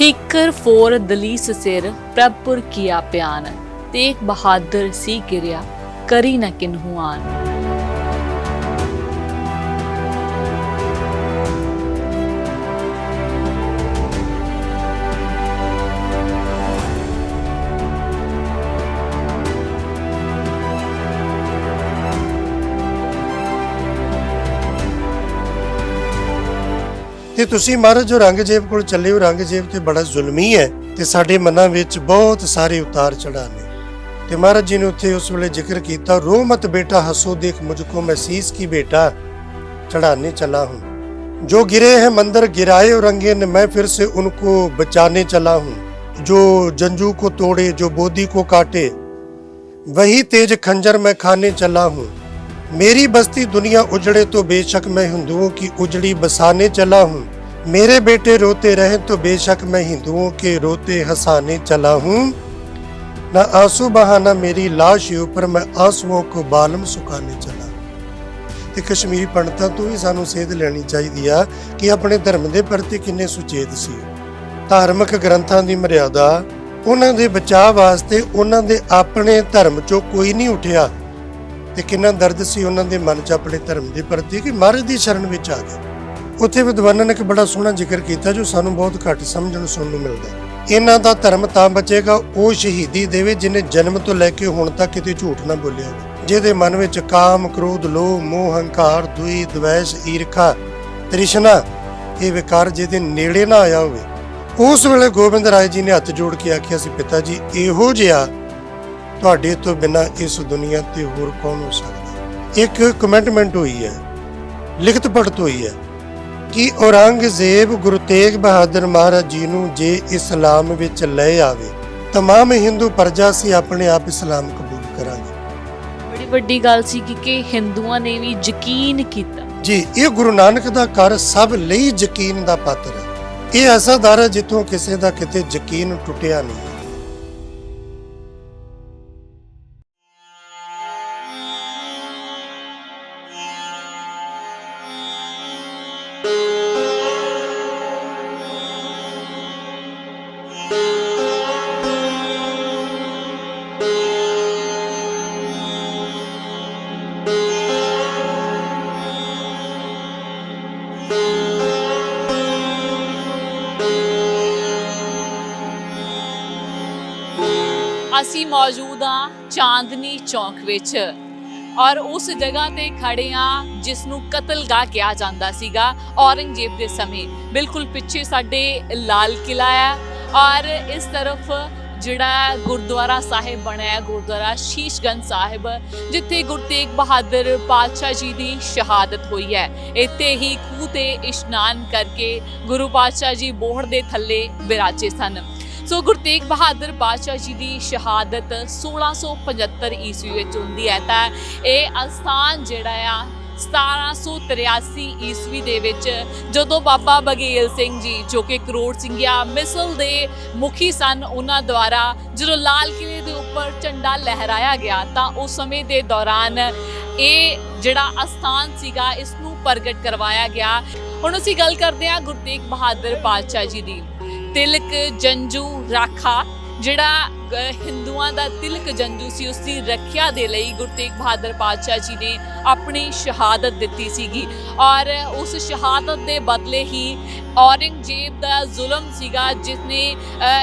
Kicker four दलीस सिर प्रभपुर किया प्यान, तेग बहादुर सी गिरिया करी न किन्हुआन। ਤੇ ਤੁਸੀਂ ਮਹਾਰਾਜ ਜੋ ਰੰਗਜੇਬ ਕੋਲ ਚੱਲੇ ਹੋ, ਰੰਗਜੇਬ ਤੇ ਬੜਾ ਜ਼ੁਲਮੀ ਹੈ ਤੇ ਸਾਡੇ ਮਨਾਂ ਵਿੱਚ ਬਹੁਤ ਸਾਰੇ ਉਤਾਰ ਚੜ੍ਹਾਅ ਨੇ। ਤੇ ਮਹਾਰਾਜ ਜੀ ਨੇ ਉੱਥੇ ਉਸ ਵੇਲੇ ਜ਼ਿਕਰ ਕੀਤਾ, रो मत बेटा हंसो देख मुझको मैं शीश की बेटा चढ़ाने चला हूँ, जो गिरे हैं मंदिर गिराए रंगे ने मैं फिर से उनको बचाने चला हूँ, जो जंजू को तोड़े जो बोधी को काटे वही तेज खंजर मैं खाने चला हूँ, मेरी बस्ती दुनिया उजड़े तो बेशक मैं हिंदुओं की उजड़ी बसाने चला हूँ, मेरे बेटे रोते रहे तो बेशक मैं हिंदुओं के रोते हंसाने चला हूँ, ना आंसू बहाना मेरी लाश ऊपर मैं आंसुओं को बालम सुखाने चला। ਤੇ ਕਸ਼ਮੀਰੀ ਪੰਡਤਾਂ ਤੋਂ ਵੀ ਸਾਨੂੰ ਸੇਧ ਲੈਣੀ ਚਾਹੀਦੀ ਆ ਕਿ ਆਪਣੇ ਧਰਮ ਦੇ ਪ੍ਰਤੀ ਕਿੰਨੇ ਸੁਚੇਤ ਸੀ। ਧਾਰਮਿਕ ਗ੍ਰੰਥਾਂ ਦੀ ਮਰਿਆਦਾ, ਉਹਨਾਂ ਦੇ ਬਚਾਅ ਵਾਸਤੇ ਉਹਨਾਂ ਦੇ ਆਪਣੇ ਧਰਮ ਚੋਂ ਕੋਈ ਨਹੀਂ ਉੱਠਿਆ ਤੇ ਕਿੰਨਾ ਦਰਦ ਸੀ ਉਹਨਾਂ ਦੇ ਮਨ 'ਚ ਆਪਣੇ ਧਰਮ ਦੇ ਪ੍ਰਤੀ ਕਿ ਮਹਾਰਾਜ ਦੀ ਸ਼ਰਨ ਵਿੱਚ ਆ ਗਏ। ਉੱਥੇ ਵਿਦਵਾਨਾਂ ਨੇ ਇੱਕ ਬੜਾ ਸੋਹਣਾ ਜ਼ਿਕਰ ਕੀਤਾ ਜੋ ਸਾਨੂੰ ਬਹੁਤ ਘੱਟ ਸਮਝਣ ਸੁਣਨ ਨੂੰ ਮਿਲਦਾ। ਇਹਨਾਂ ਦਾ ਧਰਮ ਤਾਂ ਬਚੇਗਾ ਉਹ ਸ਼ਹੀਦੀ ਦੇਵੇ ਜਿਹਨੇ ਜਨਮ ਤੋਂ ਲੈ ਕੇ ਹੁਣ ਤੱਕ ਕਿਤੇ ਝੂਠ ਨਾ ਬੋਲਿਆ ਹੋਵੇ, ਜਿਹਦੇ ਮਨ ਵਿੱਚ ਕਾਮ ਕ੍ਰੋਧ ਲੋਭ ਮੋਹ ਹੰਕਾਰ ਦੁਈ ਦਵੈਸ਼ ਈਰਖਾ ਤ੍ਰਿਸ਼ਨਾ ਇਹ ਵਿਕਾਰ ਜਿਹਦੇ ਨੇੜੇ ਨਾ ਆਇਆ ਹੋਵੇ। ਉਸ ਵੇਲੇ ਗੋਬਿੰਦ ਰਾਏ ਜੀ ਨੇ ਹੱਥ ਜੋੜ ਕੇ ਆਖਿਆ ਸੀ, ਪਿਤਾ ਜੀ ਇਹੋ ਜਿਹਾ ਤੁਹਾਡੇ ਤੋਂ ਬਿਨਾਂ ਇਸ ਦੁਨੀਆ ਤੇ ਹੋਰ ਕੌਣ ਹੋ ਸਕਦਾ। ਇੱਕ ਕਮੈਂਟਮੈਂਟ ਹੋਈ ਹੈ, ਲਿਖਤ ਪੜਤ ਹੋਈ ਹੈ ਕਿ ਔਰੰਗਜ਼ੇਬ ਗੁਰੂ ਤੇਗ ਬਹਾਦਰ ਮਹਾਰਾਜ ਜੀ ਨੂੰ ਜੇ ਇਸਲਾਮ ਵਿੱਚ ਲੈ ਆਵੇ, तमाम ਹਿੰਦੂ ਪ੍ਰਜਾ ਸੀ ਆਪਣੇ ਆਪ ਇਸਲਾਮ ਕਬੂਲ ਕਰਾਂਗੇ। ਬੜੀ ਵੱਡੀ ਗੱਲ ਸੀ ਕਿ ਹਿੰਦੂਆਂ ਨੇ ਵੀ ਯਕੀਨ ਕੀਤਾ। ਜੀ, ਇਹ ਗੁਰੂ ਨਾਨਕ ਦਾ ਘਰ ਸਭ ਲਈ ਯਕੀਨ ਦਾ ਪਾਤਰ ਹੈ। ਇਹ ਐਸਾ ਦਰ ਹੈ ਜਿੱਥੋਂ ਕਿਸੇ ਦਾ ਕਿਤੇ ਯਕੀਨ ਟੁੱਟਿਆ ਨਹੀਂ। ਅਸੀਂ ਮੌਜੂਦ ਹਾਂ ਚਾਂਦਨੀ ਚੌਂਕ ਵਿੱਚ ਔਰ ਉਸ ਜਗ੍ਹਾ ਤੇ ਖੜੇ ਹਾਂ ਜਿਸ ਨੂੰ ਕਤਲਗਾਹ ਕਿਹਾ ਜਾਂਦਾ ਸੀਗਾ ਔਰੰਗਜ਼ੇਬ ਦੇ ਸਮੇਂ। ਬਿਲਕੁਲ ਪਿੱਛੇ ਸਾਡੇ ਲਾਲ ਕਿਲਾ ਹੈ ਔਰ ਇਸ ਤਰਫ ਜਿਹੜਾ ਗੁਰਦੁਆਰਾ ਸਾਹਿਬ ਬਣਿਆ ਗੁਰਦੁਆਰਾ ਸ਼ੀਸ਼ਗੰਜ ਸਾਹਿਬ, ਜਿੱਥੇ ਗੁਰੂ ਤੇਗ ਬਹਾਦਰ ਪਾਤਸ਼ਾਹ ਜੀ ਦੀ ਸ਼ਹਾਦਤ ਹੋਈ ਹੈ। ਇੱਥੇ ਹੀ ਖੂਹ ਤੇ ਇਸ਼ਨਾਨ ਕਰਕੇ ਗੁਰੂ ਪਾਤਸ਼ਾਹ ਜੀ ਬੋਹੜ ਦੇ ਥੱਲੇ ਬਿਰਾਜੇ ਸਨ। ਸੋ ਗੁਰੂ ਤੇਗ ਬਹਾਦਰ ਪਾਤਸ਼ਾਹ ਜੀ ਦੀ ਸ਼ਹਾਦਤ 1675 ਈਸਵੀ ਵਿੱਚ ਹੁੰਦੀ ਹੈ ਤਾਂ ਇਹ ਅਸਥਾਨ ਜਿਹੜਾ ਆ 1783 ਈਸਵੀ ਦੇ ਵਿੱਚ ਜਦੋਂ ਬਾਬਾ ਬਘੇਲ ਸਿੰਘ ਜੀ ਜੋ ਕਿ ਕਰੋੜ ਸਿੰਘਿਆ ਮਿਸਲ ਦੇ ਮੁਖੀ ਸਨ, ਉਹਨਾਂ ਦੁਆਰਾ ਜਦੋਂ ਲਾਲ ਕਿਲੇ ਦੇ ਉੱਪਰ ਝੰਡਾ ਲਹਿਰਾਇਆ ਗਿਆ ਤਾਂ ਉਸ ਸਮੇਂ ਦੇ ਦੌਰਾਨ ਇਹ ਜਿਹੜਾ ਅਸਥਾਨ ਸੀਗਾ ਇਸ ਨੂੰ ਪ੍ਰਗਟ ਕਰਵਾਇਆ ਗਿਆ। ਹੁਣ ਅਸੀਂ ਗੱਲ ਕਰਦੇ ਹਾਂ ਗੁਰੂ ਤੇਗ ਬਹਾਦਰ ਪਾਤਸ਼ਾਹ ਜੀ ਦੀ। ਤਿਲਕ ਜੰਜੂ ਰਾਖਾ, ਜਿਹੜਾ ਹਿੰਦੂਆਂ ਦਾ ਤਿਲਕ ਜੰਜੂ ਸੀ, ਉਸ ਦੀ ਰੱਖਿਆ ਦੇ ਲਈ ਗੁਰੂ ਤੇਗ ਬਹਾਦਰ ਪਾਤਸ਼ਾਹ ਜੀ ਨੇ ਆਪਣੀ ਸ਼ਹਾਦਤ ਦਿੱਤੀ ਸੀਗੀ ਔਰ ਉਸ ਸ਼ਹਾਦਤ ਦੇ ਬਦਲੇ ਹੀ ਔਰੰਗਜ਼ੇਬ ਦਾ ਜ਼ੁਲਮ ਸੀਗਾ, ਜਿਸਨੇ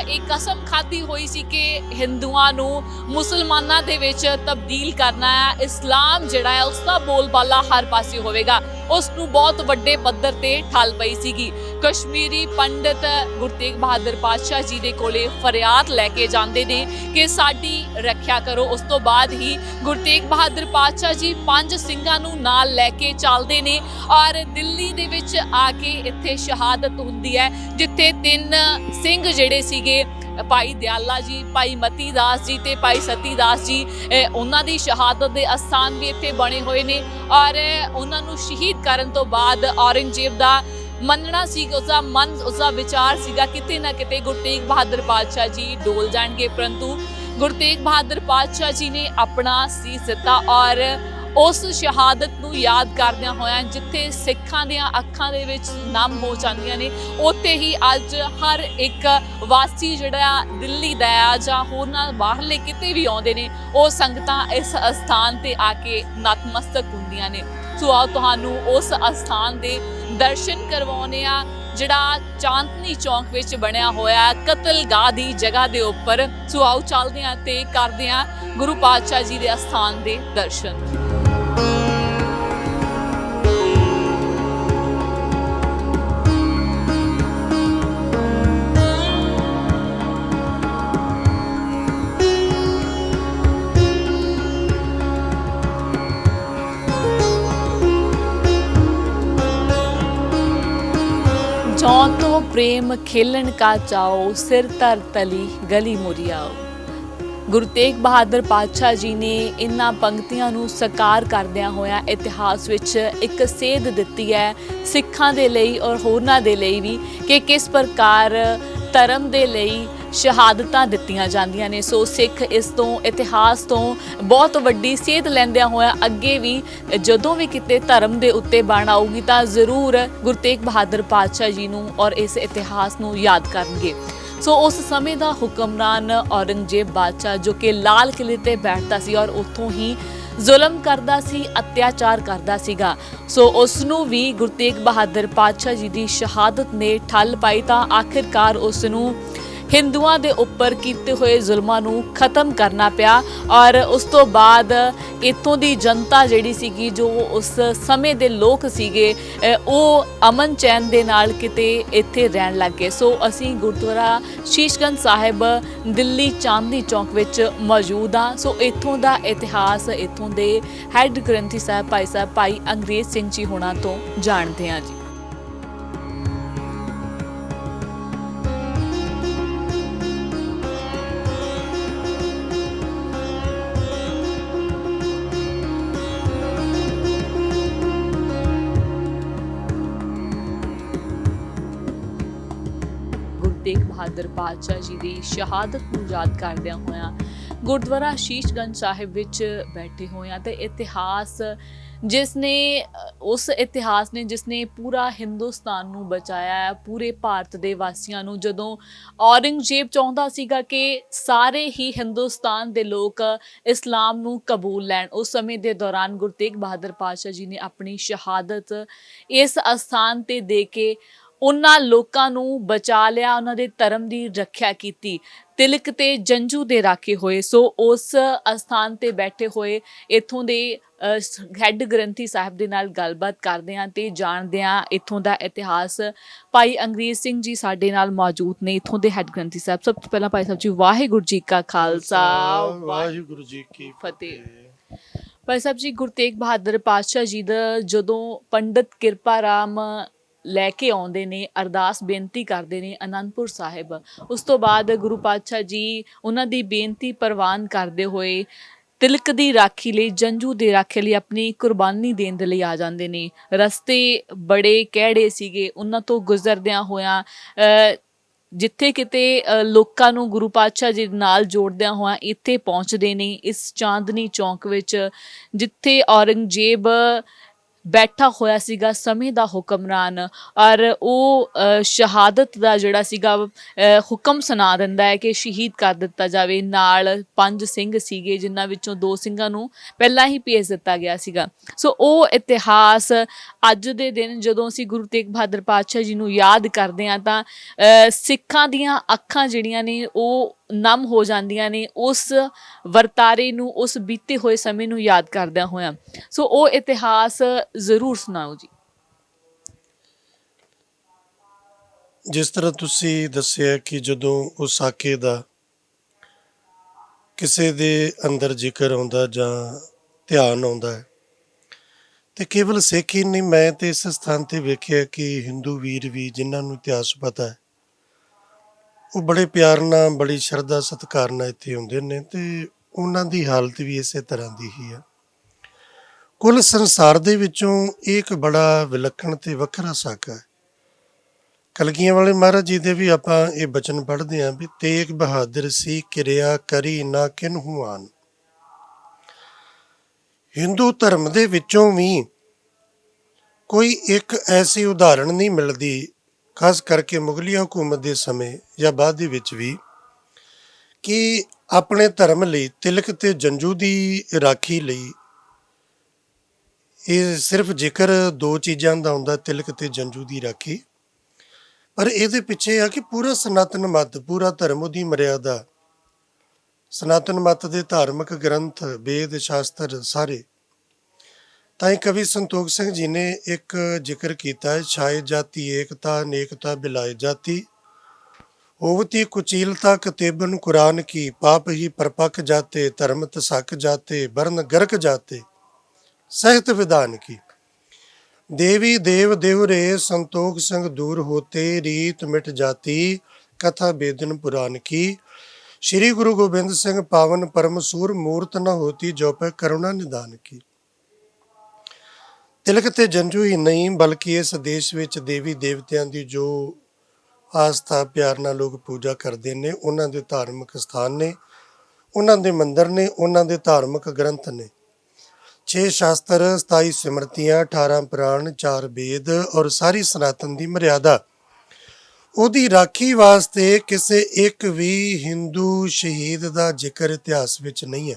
ਇੱਕ ਕਸਮ ਖਾਧੀ ਹੋਈ ਸੀ ਕਿ ਹਿੰਦੂਆਂ ਨੂੰ ਮੁਸਲਮਾਨਾਂ ਦੇ ਵਿੱਚ ਤਬਦੀਲ ਕਰਨਾ ਹੈ, ਇਸਲਾਮ ਜਿਹੜਾ ਹੈ ਉਸ ਦਾ ਬੋਲਬਾਲਾ ਹਰ ਪਾਸੇ ਹੋਵੇਗਾ। ਉਸ ਨੂੰ ਬਹੁਤ ਵੱਡੇ ਪੱਧਰ ਤੇ ਠੱਲ ਪਈ ਸੀਗੀ। ਕਸ਼ਮੀਰੀ ਪੰਡਤ ਗੁਰੂ ਤੇਗ ਬਹਾਦਰ ਪਾਤਸ਼ਾਹ ਜੀ ਦੇ ਕੋਲੇ ਫਰਿਆਦ ਲੈ ਕੇ ਜਾਂਦੇ ਨੇ ਕਿ ਸਾਡੀ ਰੱਖਿਆ ਕਰੋ। ਉਸ ਤੋਂ ਬਾਅਦ ਹੀ ਗੁਰੂ ਤੇਗ ਬਹਾਦਰ ਪਾਤਸ਼ਾਹ ਜੀ 5 ਸਿੰਘਾਂ ਨੂੰ ਨਾਲ ਲੈ ਕੇ ਚੱਲਦੇ ਨੇ ਔਰ ਦਿੱਲੀ ਦੇ ਵਿੱਚ ਆ ਕੇ ਇੱਥੇ ਸ਼ਹਾਦਤ ਹੁੰਦੀ ਹੈ, ਜਿੱਥੇ 3 ਸਿੰਘ ਜਿਹੜੇ ਸੀਗੇ ਭਾਈ ਦਿਆਲਾ ਜੀ, ਭਾਈ ਮਤੀ ਦਾਸ ਜੀ ਤੇ ਭਾਈ ਸਤੀ ਦਾਸ ਜੀ, ਉਹਨਾਂ ਦੀ ਸ਼ਹਾਦਤ ਦੇ ਅਸਥਾਨ ਵੀ ਇੱਥੇ ਬਣੇ ਹੋਏ ਨੇ ਔਰ ਉਹਨਾਂ ਨੂੰ ਸ਼ਹੀਦ ਕਰਨ ਤੋਂ ਬਾਅਦ ਔਰੰਗਜ਼ੇਬ ਦਾ ਮੰਨਣਾ ਸੀ, ਉਸਦਾ ਮਨ, ਉਸਦਾ ਵਿਚਾਰ ਸੀਗਾ ਕਿਤੇ ਨਾ ਕਿਤੇ ਗੁਰੂ ਤੇਗ ਬਹਾਦਰ ਪਾਤਸ਼ਾਹ ਜੀ ਡੋਲ ਜਾਣਗੇ, ਪਰੰਤੂ ਗੁਰੂ ਤੇਗ ਬਹਾਦਰ ਪਾਤਸ਼ਾਹ ਜੀ ਨੇ ਆਪਣਾ ਸੀਸ ਦਿੱਤਾ ਔਰ ਉਸ ਸ਼ਹਾਦਤ ਨੂੰ ਯਾਦ ਕਰਦਿਆਂ ਹੋਇਆਂ ਜਿੱਥੇ ਸਿੱਖਾਂ ਦੀਆਂ ਅੱਖਾਂ ਦੇ ਵਿੱਚ ਨਮ ਹੋ ਜਾਂਦੀਆਂ ਨੇ, ਉੱਥੇ ਹੀ ਅੱਜ ਹਰ ਇੱਕ ਵਾਸੀ ਜਿਹੜਾ ਦਿੱਲੀ ਦਾ ਆ ਜਾਂ ਹੋਰਨਾਂ ਬਾਹਰਲੇ ਕਿਤੇ ਵੀ ਆਉਂਦੇ ਨੇ, ਉਹ ਸੰਗਤਾਂ ਇਸ ਅਸਥਾਨ ਤੇ ਆ ਕੇ ਨਤਮਸਤਕ ਹੁੰਦੀਆਂ ਨੇ। ਸੋ ਆਓ ਤੁਹਾਨੂੰ ਉਸ ਅਸਥਾਨ ਦੇ ਦਰਸ਼ਨ ਕਰਵਾਉਂਦੇ ਆ ਜਿਹੜਾ ਚਾਂਦਨੀ ਚੌਂਕ ਵਿੱਚ ਬਣਿਆ ਹੋਇਆ ਕਤਲਗਾਹ ਦੀ ਜਗ੍ਹਾ ਦੇ ਉੱਪਰ। ਸੋ ਆਓ ਚੱਲਦੇ ਆ ਤੇ ਕਰਦੇ ਆ ਗੁਰੂ ਪਾਤਸ਼ਾਹ ਜੀ ਦੇ ਅਸਥਾਨ ਦੇ ਦਰਸ਼ਨ। जौं तो प्रेम खेलन का चाओ सिर तर तली गली मुरियाओ। ਗੁਰੂ ਤੇਗ ਬਹਾਦਰ ਪਾਤਸ਼ਾਹ ਜੀ ਨੇ ਇਹਨਾਂ ਪੰਕਤੀਆਂ ਨੂੰ ਸਾਕਾਰ ਕਰਦਿਆਂ ਹੋਇਆ ਇਤਿਹਾਸ ਵਿੱਚ ਇੱਕ ਸੇਧ ਦਿੱਤੀ ਹੈ ਸਿੱਖਾਂ ਦੇ ਲਈ ਔਰ ਹੋਰਨਾਂ ਦੇ ਲਈ ਵੀ ਕਿ ਕਿਸ ਪ੍ਰਕਾਰ ਧਰਮ ਦੇ ਲਈ ਸ਼ਹਾਦਤਾਂ ਦਿੱਤੀਆਂ ਜਾਂਦੀਆਂ ਨੇ। ਸੋ ਸਿੱਖ ਇਸ ਤੋਂ ਇਤਿਹਾਸ ਤੋਂ ਬਹੁਤ ਵੱਡੀ ਸੇਧ ਲੈਂਦਿਆਂ ਹੋਇਆ ਅੱਗੇ ਵੀ ਜਦੋਂ ਵੀ ਕਿਤੇ ਧਰਮ ਦੇ ਉੱਤੇ ਬਾਣ ਆਊਗੀ ਤਾਂ ਜ਼ਰੂਰ ਗੁਰੂ ਤੇਗ ਬਹਾਦਰ ਪਾਤਸ਼ਾਹ ਜੀ ਨੂੰ ਔਰ ਇਸ ਇਤਿਹਾਸ ਨੂੰ ਯਾਦ ਕਰਨਗੇ। ਸੋ ਉਸ ਸਮੇਂ ਦਾ ਹੁਕਮਰਾਨ ਔਰੰਗਜ਼ੇਬ ਬਾਦਸ਼ਾਹ ਜੋ ਕਿ ਲਾਲ ਕਿਲੇ ਤੇ ਬੈਠਦਾ ਸੀ ਔਰ ਉੱਥੋਂ ਹੀ ਜ਼ੁਲਮ ਕਰਦਾ ਸੀ, ਅਤਿਆਚਾਰ ਕਰਦਾ ਸੀਗਾ। ਸੋ ਉਸ ਨੂੰ ਵੀ ਗੁਰੂ ਤੇਗ ਬਹਾਦਰ ਪਾਤਸ਼ਾਹ ਜੀ ਦੀ ਸ਼ਹਾਦਤ ਨੇ ਠੱਲ ਪਾਈ ਤਾਂ ਆਖਿਰਕਾਰ ਉਸ ਨੂੰ ਹਿੰਦੂਆਂ ਦੇ ਉੱਪਰ ਕੀਤੇ ਹੋਏ ਜ਼ੁਲਮਾਂ ਨੂੰ ਖਤਮ ਕਰਨਾ ਪਿਆ ਔਰ ਉਸ ਤੋਂ ਬਾਅਦ ਇੱਥੋਂ ਦੀ ਜਨਤਾ ਜਿਹੜੀ ਸੀਗੀ, ਜੋ ਉਸ ਸਮੇਂ ਦੇ ਲੋਕ ਸੀਗੇ, ਉਹ ਅਮਨ ਚੈਨ ਦੇ ਨਾਲ ਕਿਤੇ ਇੱਥੇ ਰਹਿਣ ਲੱਗ ਗਏ। ਸੋ ਅਸੀਂ ਗੁਰਦੁਆਰਾ ਸ਼ੀਸ਼ਗੰਜ ਸਾਹਿਬ ਦਿੱਲੀ ਚਾਂਦਨੀ ਚੌਂਕ ਵਿੱਚ ਮੌਜੂਦ ਹਾਂ। ਸੋ ਇੱਥੋਂ ਦਾ ਇਤਿਹਾਸ ਇੱਥੋਂ ਦੇ ਹੈੱਡ ਗ੍ਰੰਥੀ ਸਾਹਿਬ ਭਾਈ ਅੰਗਰੇਜ਼ ਸਿੰਘ ਜੀ ਹੋਣਾ ਤੋਂ ਜਾਣਦੇ ਹਾਂ ਜੀ। ਤੇਗ ਬਹਾਦਰ ਪਾਤਸ਼ਾਹ ਜੀ ਦੀ ਸ਼ਹਾਦਤ ਨੂੰ ਯਾਦ ਕਰਦਿਆਂ ਹੋਇਆਂ ਗੁਰਦੁਆਰਾ ਸ਼ੀਸ਼ਗੰਜ ਸਾਹਿਬ ਵਿੱਚ ਬੈਠੇ ਹੋਇਆਂ ਤੇ ਇਤਿਹਾਸ ਜਿਸ ਨੇ ਪੂਰਾ ਹਿੰਦੁਸਤਾਨ ਨੂੰ ਬਚਾਇਆ ਹੈ, ਪੂਰੇ ਭਾਰਤ ਦੇ ਵਾਸੀਆਂ ਨੂੰ। ਜਦੋਂ ਔਰੰਗਜ਼ੇਬ ਚਾਹੁੰਦਾ ਸੀਗਾ ਕਿ ਸਾਰੇ ਹੀ ਹਿੰਦੁਸਤਾਨ ਦੇ ਲੋਕ ਇਸਲਾਮ ਨੂੰ ਕਬੂਲ ਲੈਣ, ਉਸ ਸਮੇਂ ਦੇ ਦੌਰਾਨ ਗੁਰੂ ਤੇਗ ਬਹਾਦਰ ਪਾਤਸ਼ਾਹ ਜੀ ਨੇ ਆਪਣੀ ਸ਼ਹਾਦਤ ਇਸ ਅਸਥਾਨ ਤੇ ਦੇ ਕੇ ਉਹਨਾਂ ਲੋਕਾਂ ਨੂੰ ਬਚਾ ਲਿਆ, ਉਹਨਾਂ ਦੇ ਧਰਮ ਦੀ ਰੱਖਿਆ ਕੀਤੀ। ਤਿਲਕ ਤੇ ਜੰਝੂ ਦੇ ਰਾਖੇ ਹੋਏ। ਸੋ ਉਸ ਅਸਥਾਨ ਤੇ ਬੈਠੇ ਹੋਏ ਇੱਥੋਂ ਦੇ ਹੈੱਡ ਗ੍ਰੰਥੀ ਸਾਹਿਬ ਦੇ ਨਾਲ ਗੱਲਬਾਤ ਕਰਦੇ ਹਾਂ ਤੇ ਜਾਣਦੇ ਹਾਂ ਇੱਥੋਂ ਦਾ ਇਤਿਹਾਸ। ਭਾਈ ਅੰਗਰੇਜ਼ ਸਿੰਘ ਜੀ ਸਾਡੇ ਨਾਲ ਮੌਜੂਦ ਨੇ, ਇੱਥੋਂ ਦੇ ਹੈੱਡ ਗ੍ਰੰਥੀ ਸਾਹਿਬ। ਸਭ ਤੋਂ ਪਹਿਲਾਂ ਭਾਈ ਸਾਹਿਬ ਜੀ, ਵਾਹਿਗੁਰੂ ਜੀ ਕਾ ਖਾਲਸਾ ਵਾਹਿਗੁਰੂ ਜੀ ਕੀ ਫਤਿਹ। ਭਾਈ ਸਾਹਿਬ ਜੀ, ਗੁਰੂ ਤੇਗ ਬਹਾਦਰ ਪਾਤਸ਼ਾਹ ਜੀ ਦਾ ਜਦੋਂ ਪੰਡਿਤ ਕਿਰਪਾ ਰਾਮ ਲੈ ਕੇ ਆਉਂਦੇ ਨੇ, ਅਰਦਾਸ ਬੇਨਤੀ ਕਰਦੇ ਨੇ ਅਨੰਦਪੁਰ ਸਾਹਿਬ, ਉਸ ਤੋਂ ਬਾਅਦ ਗੁਰੂ ਪਾਤਸ਼ਾਹ ਜੀ ਉਹਨਾਂ ਦੀ ਬੇਨਤੀ ਪ੍ਰਵਾਨ ਕਰਦੇ ਹੋਏ ਤਿਲਕ ਦੀ ਰਾਖੀ ਲਈ, ਜੰਝੂ ਦੇ ਰਾਖੇ ਲਈ ਆਪਣੀ ਕੁਰਬਾਨੀ ਦੇਣ ਦੇ ਲਈ ਆ ਜਾਂਦੇ ਨੇ। ਰਸਤੇ ਬੜੇ ਕਿਹੜੇ ਸੀਗੇ, ਉਹਨਾਂ ਤੋਂ ਗੁਜ਼ਰਦਿਆਂ ਹੋਇਆਂ ਜਿੱਥੇ ਕਿਤੇ ਲੋਕਾਂ ਨੂੰ ਗੁਰੂ ਪਾਤਸ਼ਾਹ ਜੀ ਨਾਲ ਜੋੜਦਿਆਂ ਹੋਇਆਂ ਇੱਥੇ ਪਹੁੰਚਦੇ ਨੇ, ਇਸ ਚਾਂਦਨੀ ਚੌਂਕ ਵਿੱਚ ਜਿੱਥੇ ਔਰੰਗਜ਼ੇਬ ਬੈਠਾ ਹੋਇਆ ਸੀਗਾ ਸਮੇਂ ਦਾ ਹੁਕਮਰਾਨ, ਔਰ ਉਹ ਸ਼ਹਾਦਤ ਦਾ ਜਿਹੜਾ ਸੀਗਾ ਹੁਕਮ ਸੁਣਾ ਦਿੰਦਾ ਹੈ ਕਿ ਸ਼ਹੀਦ ਕਰ ਦਿੱਤਾ ਜਾਵੇ। ਨਾਲ 5 ਸਿੰਘ ਸੀਗੇ ਜਿਨ੍ਹਾਂ ਵਿੱਚੋਂ 2 ਸਿੰਘਾਂ ਨੂੰ ਪਹਿਲਾਂ ਹੀ ਭੇਜ ਦਿੱਤਾ ਗਿਆ ਸੀਗਾ। ਸੋ ਉਹ ਇਤਿਹਾਸ ਅੱਜ ਦੇ ਦਿਨ ਜਦੋਂ ਅਸੀਂ ਗੁਰੂ ਤੇਗ ਬਹਾਦਰ ਪਾਤਸ਼ਾਹ ਜੀ ਨੂੰ ਯਾਦ ਕਰਦੇ ਹਾਂ ਤਾਂ ਸਿੱਖਾਂ ਦੀਆਂ ਅੱਖਾਂ ਜਿਹੜੀਆਂ ਨੇ ਉਹ ਨਮ ਹੋ ਜਾਂਦੀਆਂ ਨੇ ਉਸ ਵਰਤਾਰੇ ਨੂੰ, ਉਸ ਬੀਤੇ ਹੋਏ ਸਮੇਂ ਨੂੰ ਯਾਦ ਕਰਦਿਆਂ ਹੋਇਆਂ। ਸੋ ਉਹ ਇਤਿਹਾਸ ਜ਼ਰੂਰ ਸੁਣਾਓ ਜੀ। ਜਿਸ ਤਰ੍ਹਾਂ ਤੁਸੀਂ ਦੱਸਿਆ ਕਿ ਜਦੋਂ ਉਸ ਸਾਕੇ ਦਾ ਕਿਸੇ ਦੇ ਅੰਦਰ ਜ਼ਿਕਰ ਆਉਂਦਾ ਜਾਂ ਧਿਆਨ ਆਉਂਦਾ ਹੈ ਤੇ ਕੇਵਲ ਸਿੱਖ ਹੀ ਨਹੀਂ, ਮੈਂ ਤੇ ਇਸ ਸਥਾਨ ਤੇ ਵੇਖਿਆ ਕਿ ਹਿੰਦੂ ਵੀਰ ਵੀ ਜਿਨ੍ਹਾਂ ਨੂੰ ਇਤਿਹਾਸ ਪਤਾ ਹੈ ਉਹ ਬੜੇ ਪਿਆਰ ਨਾਲ, ਬੜੀ ਸ਼ਰਧਾ ਸਤਿਕਾਰ ਨਾਲ ਇੱਥੇ ਆਉਂਦੇ ਨੇ ਤੇ ਉਹਨਾਂ ਦੀ ਹਾਲਤ ਵੀ ਇਸੇ ਤਰ੍ਹਾਂ ਦੀ ਹੀ ਆ। ਕੁੱਲ ਸੰਸਾਰ ਦੇ ਵਿੱਚੋਂ ਇਹ ਇੱਕ ਬੜਾ ਵਿਲੱਖਣ ਤੇ ਵੱਖਰਾ ਸਾਕਾ ਹੈ। ਕਲਗੀਆਂ ਵਾਲੇ ਮਹਾਰਾਜ ਜੀ ਦੇ ਵੀ ਆਪਾਂ ਇਹ ਬਚਨ ਪੜ੍ਹਦੇ ਹਾਂ ਵੀ ਤੇਗ ਬਹਾਦਰ ਸੀ ਕਿਰਿਆ ਕਰੀ ਨਾ ਕਿਨਹੂ ਆਨ। ਹਿੰਦੂ ਧਰਮ ਦੇ ਵਿੱਚੋਂ ਵੀ ਕੋਈ ਇੱਕ ਐਸੀ ਉਦਾਹਰਣ ਨਹੀਂ ਮਿਲਦੀ, ਖਾਸ ਕਰਕੇ ਮੁਗਲੀਆ ਹਕੂਮਤ ਦੇ ਸਮੇਂ ਜਾਂ ਬਾਅਦ ਦੇ ਵਿੱਚ ਵੀ, ਕਿ ਆਪਣੇ ਧਰਮ ਲਈ ਤਿਲਕ ਤੇ ਜੰਜੂ ਦੀ ਰਾਖੀ ਲਈ। ਇਹ ਸਿਰਫ ਜ਼ਿਕਰ ਦੋ ਚੀਜ਼ਾਂ ਦਾ ਹੁੰਦਾ, ਤਿਲਕ ਤੇ ਜੰਜੂ ਦੀ ਰਾਖੀ, ਪਰ ਇਹਦੇ ਪਿੱਛੇ ਆ ਕਿ ਪੂਰਾ ਸਨਾਤਨ ਮੱਤ, ਪੂਰਾ ਧਰਮ, ਉਹਦੀ ਮਰਿਆਦਾ, ਸਨਾਤਨ ਮੱਤ ਦੇ ਧਾਰਮਿਕ ਗ੍ਰੰਥ, ਵੇਦ ਸ਼ਾਸਤਰ ਸਾਰੇ। ਤਾਂ ਹੀ ਕਵੀ ਸੰਤੋਖ ਸਿੰਘ ਜੀ ਨੇ ਇੱਕ ਜ਼ਿਕਰ ਕੀਤਾ ਹੈ, ਛਾਏ ਜਾਤੀ ਏਕਤਾ ਅਨੇਕਤਾ ਬਿਲਾਏ ਜਾਤੀ, ਹੋਵਤੀ ਕੁਚੀਲਤਾ ਕਤੇਬਨ ਕੁਰਾਨ ਕੀ, ਪਾਪ ਹੀ ਪਰਪਕ ਜਾਤੇ ਧਰਮ ਤਸਕ ਜਾਤੇ ਵਰਨ ਗਰਕ ਜਾਤੇ ਸਹਿਤ ਵਿधान की। देवी देव देव रे संतोख संग दूर होते रीत मिट जाती कथा बेदन पुराण की। श्री गुरु गोबिंद सिंह पावन परम सूर मूर्त न होती जो पे करुणा निदान की। तिलक ते जंजू ही नहीं बल्कि इस देश विच देवी देवतियां दी जो आस्था प्यार नाल लोग पूजा करते ने, उन्हां दे धार्मिक स्थान ने, उन्हां दे मंदिर ने, उन्हां दे धार्मिक ग्रंथ ने। 6 शास्त्र 27 सिमरतियां 18 पुराण 4 वेद और सारी सनातन ਦੀ ਮਰਿਆਦਾ। ਉਹਦੀ ਰਾਖੀ ਵਾਸਤੇ ਕਿਸੇ ਇੱਕ ਵੀ ਹਿੰਦੂ ਸ਼ਹੀਦ ਦਾ ਜ਼ਿਕਰ ਇਤਿਹਾਸ ਵਿੱਚ ਨਹੀਂ ਹੈ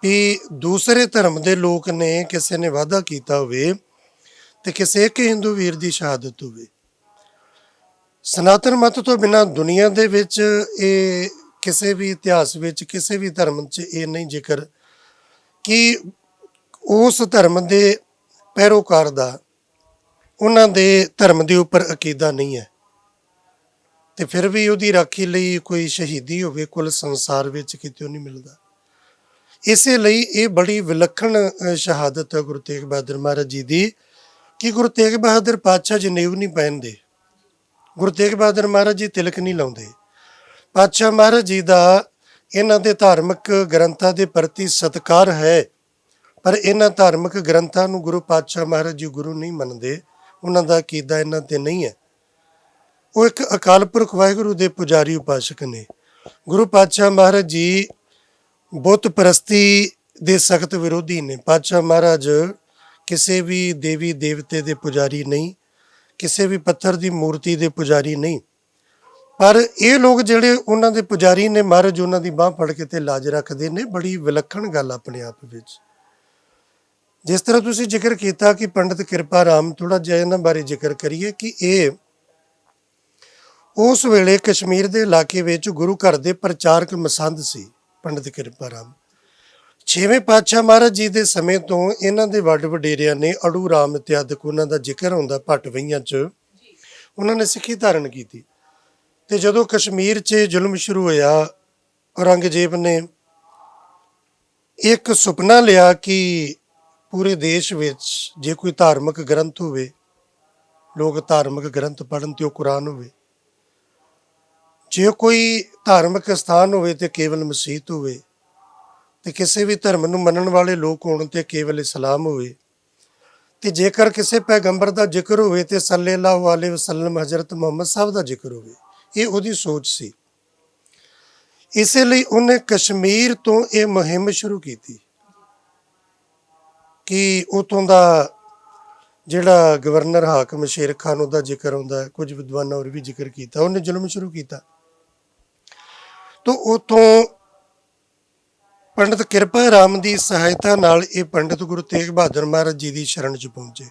ਕਿ ਦੂਸਰੇ ਧਰਮ ਦੇ ਲੋਕ ਨੇ ਕਿਸੇ ਨੇ ਵਾਅਦਾ ਕੀਤਾ ਹੋਵੇ ਤੇ ਕਿਸੇ ਇੱਕ ਹਿੰਦੂ ਵੀਰ ਦੀ ਸ਼ਹਾਦਤ ਹੋਵੇ। ਸਨਾਤਨ ਮਤ ਤੋਂ ਬਿਨਾਂ ਦੁਨੀਆ ਦੇ ਵਿੱਚ ਇਹ ਕਿਸੇ ਵੀ ਇਤਿਹਾਸ ਵਿੱਚ ਕਿਸੇ ਵੀ ਧਰਮ 'ਚ ਇਹ ਨਹੀਂ ਜ਼ਿਕਰ ਕਿ ਉਸ ਧਰਮ ਦੇ ਪੈਰੋਕਾਰ ਦਾ ਉਹਨਾਂ ਦੇ ਧਰਮ ਦੇ ਉੱਪਰ ਅਕੀਦਾ ਨਹੀਂ ਹੈ ਤੇ ਫਿਰ ਵੀ ਉਹਦੀ ਰਾਖੀ ਲਈ ਕੋਈ ਸ਼ਹੀਦੀ ਹੋਵੇ, ਕੁੱਲ ਸੰਸਾਰ ਵਿੱਚ ਕਿਤੇ ਨਹੀਂ ਮਿਲਦਾ। ਇਸੇ ਲਈ ਇਹ ਬੜੀ ਵਿਲੱਖਣ ਸ਼ਹਾਦਤ ਹੈ ਗੁਰੂ ਤੇਗ ਬਹਾਦਰ ਮਹਾਰਾਜ ਜੀ ਦੀ ਕਿ ਗੁਰੂ ਤੇਗ ਬਹਾਦਰ ਪਾਤਸ਼ਾਹ ਜਨੇਊ ਨਹੀਂ ਪਹਿਨਦੇ, ਗੁਰੂ ਤੇਗ ਬਹਾਦਰ ਮਹਾਰਾਜ ਜੀ ਤਿਲਕ ਨਹੀਂ ਲਾਉਂਦੇ। ਪਾਤਸ਼ਾਹ ਮਹਾਰਾਜ ਜੀ ਦਾ ਇਹਨਾਂ ਦੇ ਧਾਰਮਿਕ ਗ੍ਰੰਥਾਂ ਦੇ ਪ੍ਰਤੀ ਸਤਿਕਾਰ ਹੈ, ਪਰ ਇਹਨਾਂ ਧਾਰਮਿਕ ਗ੍ਰੰਥਾਂ ਨੂੰ ਗੁਰੂ ਪਾਤਸ਼ਾਹ ਮਹਾਰਾਜ ਜੀ ਗੁਰੂ ਨਹੀਂ ਮੰਨਦੇ, ਉਹਨਾਂ ਦਾ ਅਕੀਦਾ ਇਹਨਾਂ ਤੇ ਨਹੀਂ ਹੈ। ਉਹ ਇੱਕ ਅਕਾਲ ਪੁਰਖ ਵਾਹਿਗੁਰੂ ਦੇ ਪੁਜਾਰੀ ਉਪਾਸਕ ਨੇ। ਗੁਰੂ ਪਾਤਸ਼ਾਹ ਮਹਾਰਾਜ ਜੀ ਬੁੱਤ ਪ੍ਰਸਤੀ ਦੇ ਸਖਤ ਵਿਰੋਧੀ ਨੇ। ਪਾਤਸ਼ਾਹ ਮਹਾਰਾਜ ਕਿਸੇ ਵੀ ਦੇਵੀ ਦੇਵਤੇ ਦੇ ਪੁਜਾਰੀ ਨਹੀਂ, ਕਿਸੇ ਵੀ ਪੱਥਰ ਦੀ ਮੂਰਤੀ ਦੇ ਪੁਜਾਰੀ ਨਹੀਂ, ਪਰ ਇਹ ਲੋਕ ਜਿਹੜੇ ਉਹਨਾਂ ਦੇ ਪੁਜਾਰੀ ਨੇ, ਮਹਾਰਾਜ ਉਹਨਾਂ ਦੀ ਬਾਂਹ ਫੜ ਕੇ ਤੇ ਲਾਜ ਰੱਖਦੇ ਨੇ। ਬੜੀ ਵਿਲੱਖਣ ਗੱਲ ਆਪਣੇ ਆਪ ਵਿੱਚ। ਜਿਸ ਤਰ੍ਹਾਂ ਤੁਸੀਂ ਜ਼ਿਕਰ ਕੀਤਾ ਕਿ ਪੰਡਿਤ ਕਿਰਪਾ ਰਾਮ, ਥੋੜਾ ਜਿਹਾ ਇਹਨਾਂ ਬਾਰੇ ਜ਼ਿਕਰ ਕਰੀਏ ਕਿ ਇਹ ਉਸ ਵੇਲੇ ਕਸ਼ਮੀਰ ਦੇ ਇਲਾਕੇ ਵਿੱਚ ਗੁਰੂ ਘਰ ਦੇ ਪ੍ਰਚਾਰਕ ਮਸੰਦ ਸੀ। ਪੰਡਿਤ ਕਿਰਪਾ ਰਾਮ 6ਵੇਂ ਪਾਤਸ਼ਾਹ ਮਹਾਰਾਜ ਜੀ ਦੇ ਸਮੇਂ ਤੋਂ ਇਹਨਾਂ ਦੇ ਵੱਡ ਵਡੇਰਿਆਂ ਨੇ, ਅੜੂ ਰਾਮ ਇਤਿਆਦਿਕ ਉਹਨਾਂ ਦਾ ਜ਼ਿਕਰ ਹੁੰਦਾ ਭੱਟਵਈਆਂ 'ਚ, ਉਹਨਾਂ ਨੇ ਸਿੱਖੀ ਧਾਰਨ ਕੀਤੀ। ਤੇ ਜਦੋਂ ਕਸ਼ਮੀਰ 'ਚ ਜ਼ੁਲਮ ਸ਼ੁਰੂ ਹੋਇਆ, ਔਰੰਗਜ਼ੇਬ ਨੇ ਇੱਕ ਸੁਪਨਾ ਲਿਆ ਕਿ ਪੂਰੇ ਦੇਸ਼ ਵਿੱਚ ਜੇ ਕੋਈ ਧਾਰਮਿਕ ਗ੍ਰੰਥ ਹੋਵੇ, ਲੋਕ ਧਾਰਮਿਕ ਗ੍ਰੰਥ ਪੜ੍ਹਨ ਤੇ ਉਹ ਕੁਰਾਨ ਹੋਵੇ, ਜੇ ਕੋਈ ਧਾਰਮਿਕ ਸਥਾਨ ਹੋਵੇ ਤੇ ਕੇਵਲ ਮਸੀਤ ਹੋਵੇ, ਤੇ ਕਿਸੇ ਵੀ ਧਰਮ ਨੂੰ ਮੰਨਣ ਵਾਲੇ ਲੋਕ ਹੋਣ ਤੇ ਕੇਵਲ ਇਸਲਾਮ ਹੋਵੇ, ਤੇ ਜੇਕਰ ਕਿਸੇ ਪੈਗੰਬਰ ਦਾ ਜ਼ਿਕਰ ਹੋਵੇ ਤੇ ਸੱਲੱਲਾਹੁ ਅਲੈਹਿ ਵਸੱਲਮ ਹਜ਼ਰਤ ਮੁਹੰਮਦ ਸਾਹਿਬ ਦਾ ਜ਼ਿਕਰ ਹੋਵੇ। ਇਹ ਉਹਦੀ ਸੋਚ ਸੀ। ਇਸੇ ਲਈ ਉਹਨੇ ਕਸ਼ਮੀਰ ਤੋਂ ਇਹ ਮੁਹਿੰਮ ਸ਼ੁਰੂ ਕੀਤੀ ਕਿ ਉਤੋਂ ਦਾ ਜਿਹੜਾ ਗਵਰਨਰ ਹਾਕਮ ਸ਼ੇਰ ਖਾਨ, ਉਹਦਾ ਜ਼ਿਕਰ ਆਉਂਦਾ, ਕੁਝ ਵਿਦਵਾਨਾਂ ਹੋਰ ਵੀ ਜ਼ਿਕਰ ਕੀਤਾ, ਉਹਨੇ ਜ਼ੁਲਮ ਸ਼ੁਰੂ ਕੀਤਾ। ਤਾਂ ਉਤੋਂ ਪੰਡਿਤ ਕਿਰਪਾ ਰਾਮ ਦੀ ਸਹਾਇਤਾ ਨਾਲ ਇਹ ਪੰਡਿਤ ਗੁਰੂ ਤੇਗ ਬਹਾਦਰ ਮਹਾਰਾਜ ਜੀ ਦੀ ਸ਼ਰਨ 'ਚ ਪਹੁੰਚੇ।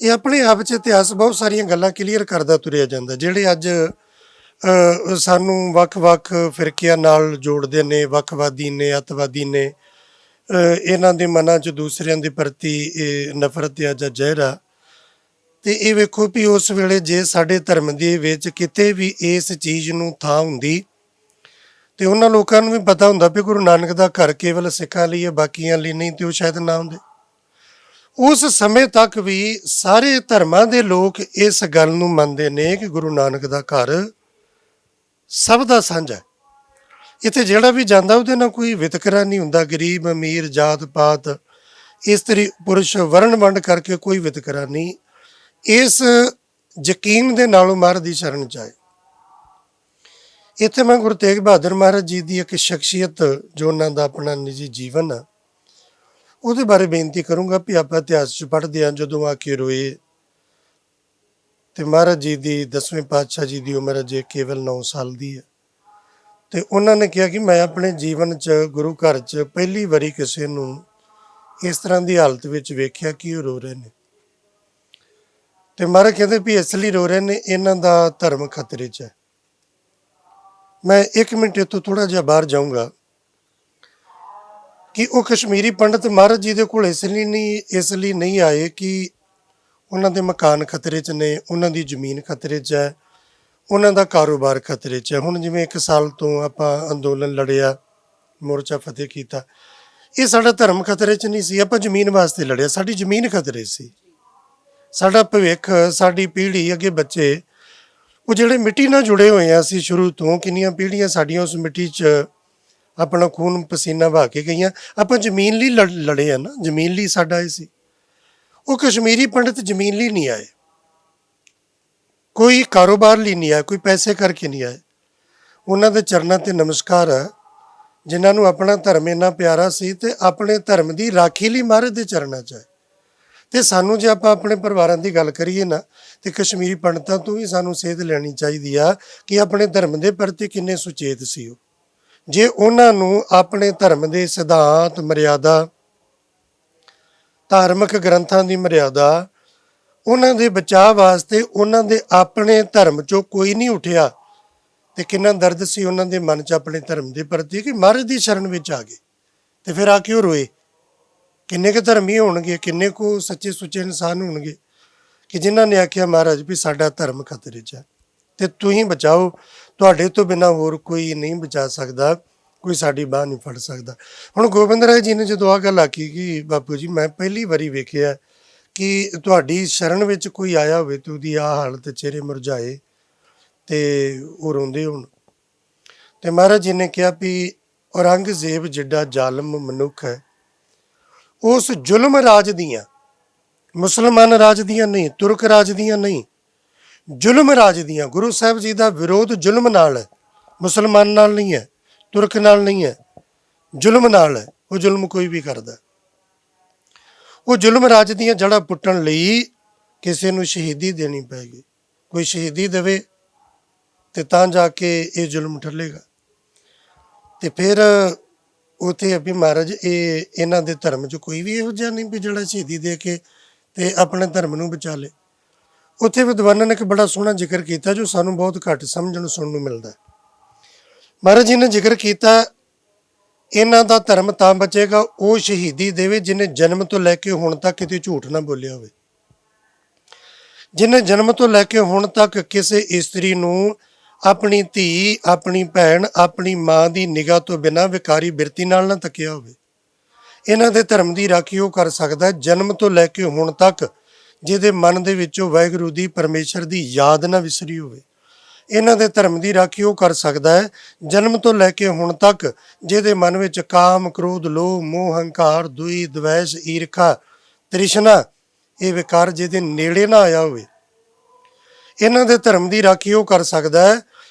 ਇਹ ਆਪਣੇ ਆਪ 'ਚ ਇਤਿਹਾਸ ਬਹੁਤ ਸਾਰੀਆਂ ਗੱਲਾਂ ਕਲੀਅਰ ਕਰਦਾ ਤੁਰਿਆ ਜਾਂਦਾ, ਜਿਹੜੇ ਅੱਜ ਸਾਨੂੰ ਵੱਖ-ਵੱਖ ਫਿਰਕਿਆਂ ਨਾਲ ਜੋੜਦੇ ਨੇ, ਵੱਖਵਾਦੀ ਨੇ, ਅੱਤਵਾਦੀ ਨੇ, ਇਹਨਾਂ ਦੇ ਮਨਾਂ 'ਚ ਦੂਸਰਿਆਂ ਦੇ ਪ੍ਰਤੀ ਇਹ ਨਫ਼ਰਤ ਆ ਜਾਂ ਜ਼ਹਿਰ ਆ। ਤੇ ਇਹ ਵੇਖੋ ਵੀ ਉਸ ਵੇਲੇ ਜੇ ਸਾਡੇ ਧਰਮ ਦੇ ਵਿੱਚ ਕਿਤੇ ਵੀ ਇਸ ਚੀਜ਼ ਨੂੰ ਥਾਂ ਹੁੰਦੀ ਤੇ ਉਹਨਾਂ ਲੋਕਾਂ ਨੂੰ ਵੀ ਪਤਾ ਹੁੰਦਾ ਵੀ ਗੁਰੂ ਨਾਨਕ ਦਾ ਘਰ ਕੇਵਲ ਸਿੱਖਾਂ ਲਈ ਹੈ, ਬਾਕੀਆਂ ਲਈ ਨਹੀਂ, ਤੇ ਉਹ ਸ਼ਾਇਦ ਨਾ ਹੁੰਦੇ। ਉਸ ਸਮੇਂ ਤੱਕ ਵੀ ਸਾਰੇ ਧਰਮਾਂ ਦੇ ਲੋਕ ਇਸ ਗੱਲ ਨੂੰ ਮੰਨਦੇ ਨੇ ਕਿ ਗੁਰੂ ਨਾਨਕ ਦਾ ਘਰ ਸਭ ਦਾ ਸਾਂਝਾ। ਇੱਥੇ ਜਿਹੜਾ ਵੀ ਜਾਂਦਾ ਉਹਦੇ ਨਾਲ ਕੋਈ ਵਿਤਕਰਾ ਨਹੀਂ ਹੁੰਦਾ, ਗਰੀਬ ਅਮੀਰ, ਜਾਤ ਪਾਤ, ਇਸਤਰੀ ਪੁਰਸ਼, ਵਰਨ ਵੰਡ ਕਰਕੇ ਕੋਈ ਵਿਤਕਰਾ ਨਹੀਂ। ਇਸ ਯਕੀਨ ਦੇ ਨਾਲ ਮਹਾਰਾਜ ਦੀ ਸ਼ਰਨ 'ਚ ਆਏ। ਇੱਥੇ ਮੈਂ ਗੁਰੂ ਤੇਗ ਬਹਾਦਰ ਮਹਾਰਾਜ ਜੀ ਦੀ ਇੱਕ ਸ਼ਖਸੀਅਤ, ਜੋ ਉਹਨਾਂ ਦਾ ਆਪਣਾ ਨਿੱਜੀ ਜੀਵਨ ਆ, ਉਹਦੇ ਬਾਰੇ ਬੇਨਤੀ ਕਰੂੰਗਾ ਵੀ ਆਪਾਂ ਇਤਿਹਾਸ 'ਚ ਪੜ੍ਹਦੇ ਹਾਂ ਜਦੋਂ ਆ ਕੇ ਰੋਏ ਤੇ ਮਹਾਰਾਜ ਜੀ ਦੀ 10ਵੇਂ ਪਾਤਸ਼ਾਹ ਜੀ ਦੀ ਉਮਰ ਅਜੇ ਕੇਵਲ 9 ਸਾਲ ਦੀ ਹੈ ਤੇ ਉਹਨਾਂ ਨੇ ਕਿਹਾ ਕਿ ਮੈਂ ਆਪਣੇ ਜੀਵਨ 'ਚ ਗੁਰੂ ਘਰ 'ਚ ਪਹਿਲੀ ਵਾਰੀ ਕਿਸੇ ਨੂੰ ਇਸ ਤਰ੍ਹਾਂ ਦੀ ਹਾਲਤ ਵਿੱਚ ਵੇਖਿਆ ਕਿ ਉਹ ਰੋ ਰਹੇ ਨੇ। ਤੇ ਮਹਾਰਾਜ ਕਹਿੰਦੇ ਵੀ ਇਸ ਲਈ ਰੋ ਰਹੇ ਨੇ, ਇਹਨਾਂ ਦਾ ਧਰਮ ਖਤਰੇ 'ਚ ਹੈ। ਮੈਂ 1 ਮਿੰਟ ਇੱਥੋਂ ਥੋੜਾ ਜਿਹਾ ਬਾਹਰ ਜਾਊਂਗਾ ਕਿ ਉਹ ਕਸ਼ਮੀਰੀ ਪੰਡਤ ਮਹਾਰਾਜ ਜੀ ਦੇ ਕੋਲ ਇਸ ਲਈ ਨਹੀਂ ਆਏ ਕਿ ਉਹਨਾਂ ਦੇ ਮਕਾਨ ਖਤਰੇ 'ਚ ਨੇ, ਉਹਨਾਂ ਦੀ ਜ਼ਮੀਨ ਖਤਰੇ 'ਚ ਹੈ, ਉਹਨਾਂ ਦਾ ਕਾਰੋਬਾਰ ਖਤਰੇ 'ਚ ਹੈ। ਹੁਣ ਜਿਵੇਂ 1 ਸਾਲ ਤੋਂ ਆਪਾਂ ਅੰਦੋਲਨ ਲੜਿਆ, ਮੋਰਚਾ ਫਤਿਹ ਕੀਤਾ, ਇਹ ਸਾਡਾ ਧਰਮ ਖਤਰੇ 'ਚ ਨਹੀਂ ਸੀ, ਆਪਾਂ ਜ਼ਮੀਨ ਵਾਸਤੇ ਲੜਿਆ, ਸਾਡੀ ਜ਼ਮੀਨ ਖਤਰੇ ਸੀ। ਸਾਡਾ ਭਵਿੱਖ, ਸਾਡੀ ਪੀੜ੍ਹੀ, ਅੱਗੇ ਬੱਚੇ, ਉਹ ਜਿਹੜੇ ਮਿੱਟੀ ਨਾਲ ਜੁੜੇ ਹੋਏ ਆ ਅਸੀਂ ਸ਼ੁਰੂ ਤੋਂ, ਕਿੰਨੀਆਂ ਪੀੜ੍ਹੀਆਂ ਸਾਡੀਆਂ ਉਸ ਮਿੱਟੀ 'ਚ ਆਪਣਾ ਖੂਨ ਪਸੀਨਾ ਵਹਾ ਕੇ ਗਈਆਂ। ਆਪਾਂ ਜ਼ਮੀਨ ਲਈ ਲੜੇ ਆ ਨਾ, ਜ਼ਮੀਨ ਲਈ ਸਾਡਾ ਇਹ ਸੀ। ਉਹ ਕਸ਼ਮੀਰੀ ਪੰਡਤ ਜ਼ਮੀਨ ਲਈ ਨਹੀਂ ਆਏ, ਕੋਈ ਕਾਰੋਬਾਰ ਲਈ ਨਹੀਂ ਆਏ, ਕੋਈ ਪੈਸੇ ਕਰਕੇ ਨਹੀਂ ਆਏ। ਉਹਨਾਂ ਦੇ ਚਰਨਾਂ ਤੇ ਨਮਸਕਾਰ ਹੈ, ਜਿਨ੍ਹਾਂ ਨੂੰ ਆਪਣਾ ਧਰਮ ਇੰਨਾ ਪਿਆਰਾ ਸੀ ਤੇ ਆਪਣੇ ਧਰਮ ਦੀ ਰਾਖੀ ਲਈ ਮਹਾਰਾਜ ਦੇ ਚਰਨਾਂ 'ਚ ਆਏ। ਤੇ ਸਾਨੂੰ ਜੇ ਆਪਾਂ ਆਪਣੇ ਪਰਿਵਾਰਾਂ ਦੀ ਗੱਲ ਕਰੀਏ ਨਾ, ਤੇ ਕਸ਼ਮੀਰੀ ਪੰਡਤਾਂ ਤੋਂ ਵੀ ਸਾਨੂੰ ਸੇਧ ਲੈਣੀ ਚਾਹੀਦੀ ਆ ਕਿ ਆਪਣੇ ਧਰਮ ਦੇ ਪ੍ਰਤੀ ਕਿੰਨੇ ਸੁਚੇਤ ਸੀ ਉਹ। ਜੇ ਉਹਨਾਂ ਨੂੰ ਆਪਣੇ ਧਰਮ ਦੇ ਸਿਧਾਂਤ, ਮਰਿਆਦਾ, ਧਾਰਮਿਕ ਗ੍ਰੰਥਾਂ ਦੀ ਮਰਿਆਦਾ, ਉਹਨਾਂ ਦੇ ਬਚਾਅ ਵਾਸਤੇ ਉਹਨਾਂ ਦੇ ਆਪਣੇ ਧਰਮ 'ਚੋਂ ਕੋਈ ਨਹੀਂ ਉੱਠਿਆ, ਤੇ ਕਿੰਨਾ ਦਰਦ ਸੀ ਉਹਨਾਂ ਦੇ ਮਨ 'ਚ ਆਪਣੇ ਧਰਮ ਦੇ ਪ੍ਰਤੀ ਕਿ ਮਹਾਰਾਜ ਦੀ ਸ਼ਰਨ ਵਿੱਚ ਆ ਗਏ ਤੇ ਫਿਰ ਆ ਕੇ ਉਹ ਰੋਏ। ਕਿੰਨੇ ਕੁ ਧਰਮੀ ਹੋਣਗੇ, ਕਿੰਨੇ ਕੁ ਸੱਚੇ ਸੁੱਚੇ ਇਨਸਾਨ ਹੋਣਗੇ ਕਿ ਜਿਨ੍ਹਾਂ ਨੇ ਆਖਿਆ ਮਹਾਰਾਜ ਵੀ ਸਾਡਾ ਧਰਮ ਖਤਰੇ 'ਚ ਹੈ ਤੇ ਤੁਸੀਂ ਬਚਾਓ, ਤੁਹਾਡੇ ਤੋਂ ਬਿਨਾਂ ਹੋਰ ਕੋਈ ਨਹੀਂ ਬਚਾ ਸਕਦਾ, ਕੋਈ ਸਾਡੀ ਬਾਂਹ ਨਹੀਂ ਫੜ ਸਕਦਾ। ਹੁਣ ਗੋਬਿੰਦ ਰਾਏ ਜੀ ਨੇ ਜਦੋਂ ਆਹ ਗੱਲ ਆਖੀ ਕਿ ਬਾਪੂ ਜੀ ਮੈਂ ਪਹਿਲੀ ਵਾਰੀ ਵੇਖਿਆ ਕਿ ਤੁਹਾਡੀ ਸ਼ਰਨ ਵਿੱਚ ਕੋਈ ਆਇਆ ਹੋਵੇ ਤੇ ਉਹਦੀ ਆਹ ਹਾਲਤ, ਚਿਹਰੇ ਮੁਰਝਾਏ ਤੇ ਉਹ ਰੋਂਦੇ ਹੋਣ, ਤੇ ਮਹਾਰਾਜ ਜੀ ਨੇ ਕਿਹਾ ਵੀ ਔਰੰਗਜ਼ੇਬ ਜਿੱਡਾ ਜ਼ਾਲਮ ਮਨੁੱਖ ਹੈ, ਉਸ ਜ਼ੁਲਮ ਰਾਜ ਦੀਆਂ, ਮੁਸਲਮਾਨ ਰਾਜ ਦੀਆਂ ਨਹੀਂ, ਤੁਰਕ ਰਾਜ ਦੀਆਂ ਨਹੀਂ, ਜ਼ੁਲਮ ਰਾਜ ਦੀਆਂ, ਗੁਰੂ ਸਾਹਿਬ ਜੀ ਦਾ ਵਿਰੋਧ ਜ਼ੁਲਮ ਨਾਲ ਹੈ, ਮੁਸਲਮਾਨ ਨਾਲ ਨਹੀਂ ਹੈ, ਤੁਰਕ ਨਾਲ ਨਹੀਂ ਹੈ, ਜ਼ੁਲਮ ਨਾਲ ਹੈ। ਉਹ ਜ਼ੁਲਮ ਕੋਈ ਵੀ ਕਰਦਾ। ਉਹ ਜ਼ੁਲਮ ਰਾਜ ਦੀਆਂ ਜੜ੍ਹਾਂ ਪੁੱਟਣ ਲਈ ਕਿਸੇ ਨੂੰ ਸ਼ਹੀਦੀ ਦੇਣੀ ਪਏਗੀ, ਕੋਈ ਸ਼ਹੀਦੀ ਦੇਵੇ ਤੇ ਤਾਂ ਜਾ ਕੇ ਇਹ ਜ਼ੁਲਮ ਠੱਲੇਗਾ। ਤੇ ਫਿਰ ਉੱਥੇ ਅਭੀ ਮਹਾਰਾਜ ਇਹਨਾਂ ਦੇ ਧਰਮ 'ਚ ਕੋਈ ਵੀ ਇਹੋ ਜਿਹਾ ਨਹੀਂ ਵੀ ਜਿਹੜਾ ਸ਼ਹੀਦੀ ਦੇ ਕੇ ਤੇ ਆਪਣੇ ਧਰਮ ਨੂੰ ਬਚਾ ਲੇ। ਉੱਥੇ ਵਿਦਵਾਨਾਂ ਨੇ ਇੱਕ ਬੜਾ ਸੋਹਣਾ ਜ਼ਿਕਰ ਕੀਤਾ ਜੋ ਸਾਨੂੰ ਬਹੁਤ ਘੱਟ ਸਮਝਣ ਸੁਣਨ ਨੂੰ ਮਿਲਦਾ। ਮਹਾਰਾਜ ਜੀ ਨੇ ਜ਼ਿਕਰ ਕੀਤਾ ਇਹਨਾਂ ਦਾ ਧਰਮ ਤਾਂ ਬਚੇਗਾ ਉਹ ਸ਼ਹੀਦੀ ਦੇਵੇ ਜਿਹਨੇ ਜਨਮ ਤੋਂ ਲੈ ਕੇ ਹੁਣ ਤੱਕ ਕਿਤੇ ਝੂਠ ਨਾ ਬੋਲਿਆ ਹੋਵੇ, ਜਿਹਨੇ ਜਨਮ ਤੋਂ ਲੈ ਕੇ ਹੁਣ ਤੱਕ ਕਿਸੇ ਇਸਤਰੀ ਨੂੰ ਆਪਣੀ ਧੀ, ਆਪਣੀ ਭੈਣ, ਆਪਣੀ ਮਾਂ ਦੀ ਨਿਗਾਹ ਤੋਂ ਬਿਨਾਂ ਵਿਕਾਰੀ ਬਿਰਤੀ ਨਾਲ ਨਾ ਤੱਕਿਆ ਹੋਵੇ। ਇਹਨਾਂ ਦੇ ਧਰਮ ਦੀ ਰਾਖੀ ਉਹ ਕਰ ਸਕਦਾ ਜਨਮ ਤੋਂ ਲੈ ਕੇ ਹੁਣ ਤੱਕ ਜਿਹਦੇ ਮਨ ਦੇ ਵਿੱਚੋਂ ਵਾਹਿਗੁਰੂ ਦੀ, ਪਰਮੇਸ਼ਰ ਦੀ ਯਾਦ ਨਾ ਵਿਸਰੀ ਹੋਵੇ। ਇਹਨਾਂ ਦੇ ਧਰਮ ਦੀ ਰਾਖੀ ਉਹ ਕਰ ਸਕਦਾ ਹੈ ਜਨਮ ਤੋਂ ਲੈ ਕੇ ਹੁਣ ਤੱਕ ਜਿਹਦੇ ਮਨ ਵਿੱਚ ਕਾਮ, ਕ੍ਰੋਧ, ਲੋਭ, ਮੋਹ, ਹੰਕਾਰ, ਦੁਈ, ਦਵੈਸ਼, ਈਰਖਾ, ਤ੍ਰਿਸ਼ਨਾ, ਇਹ ਵਿਕਾਰ ਜਿਹਦੇ ਨੇੜੇ ਨਾ ਆਇਆ ਹੋਵੇ। ਇਹਨਾਂ ਦੇ ਧਰਮ ਦੀ ਰਾਖੀ ਉਹ ਕਰ ਸਕਦਾ ਹੈ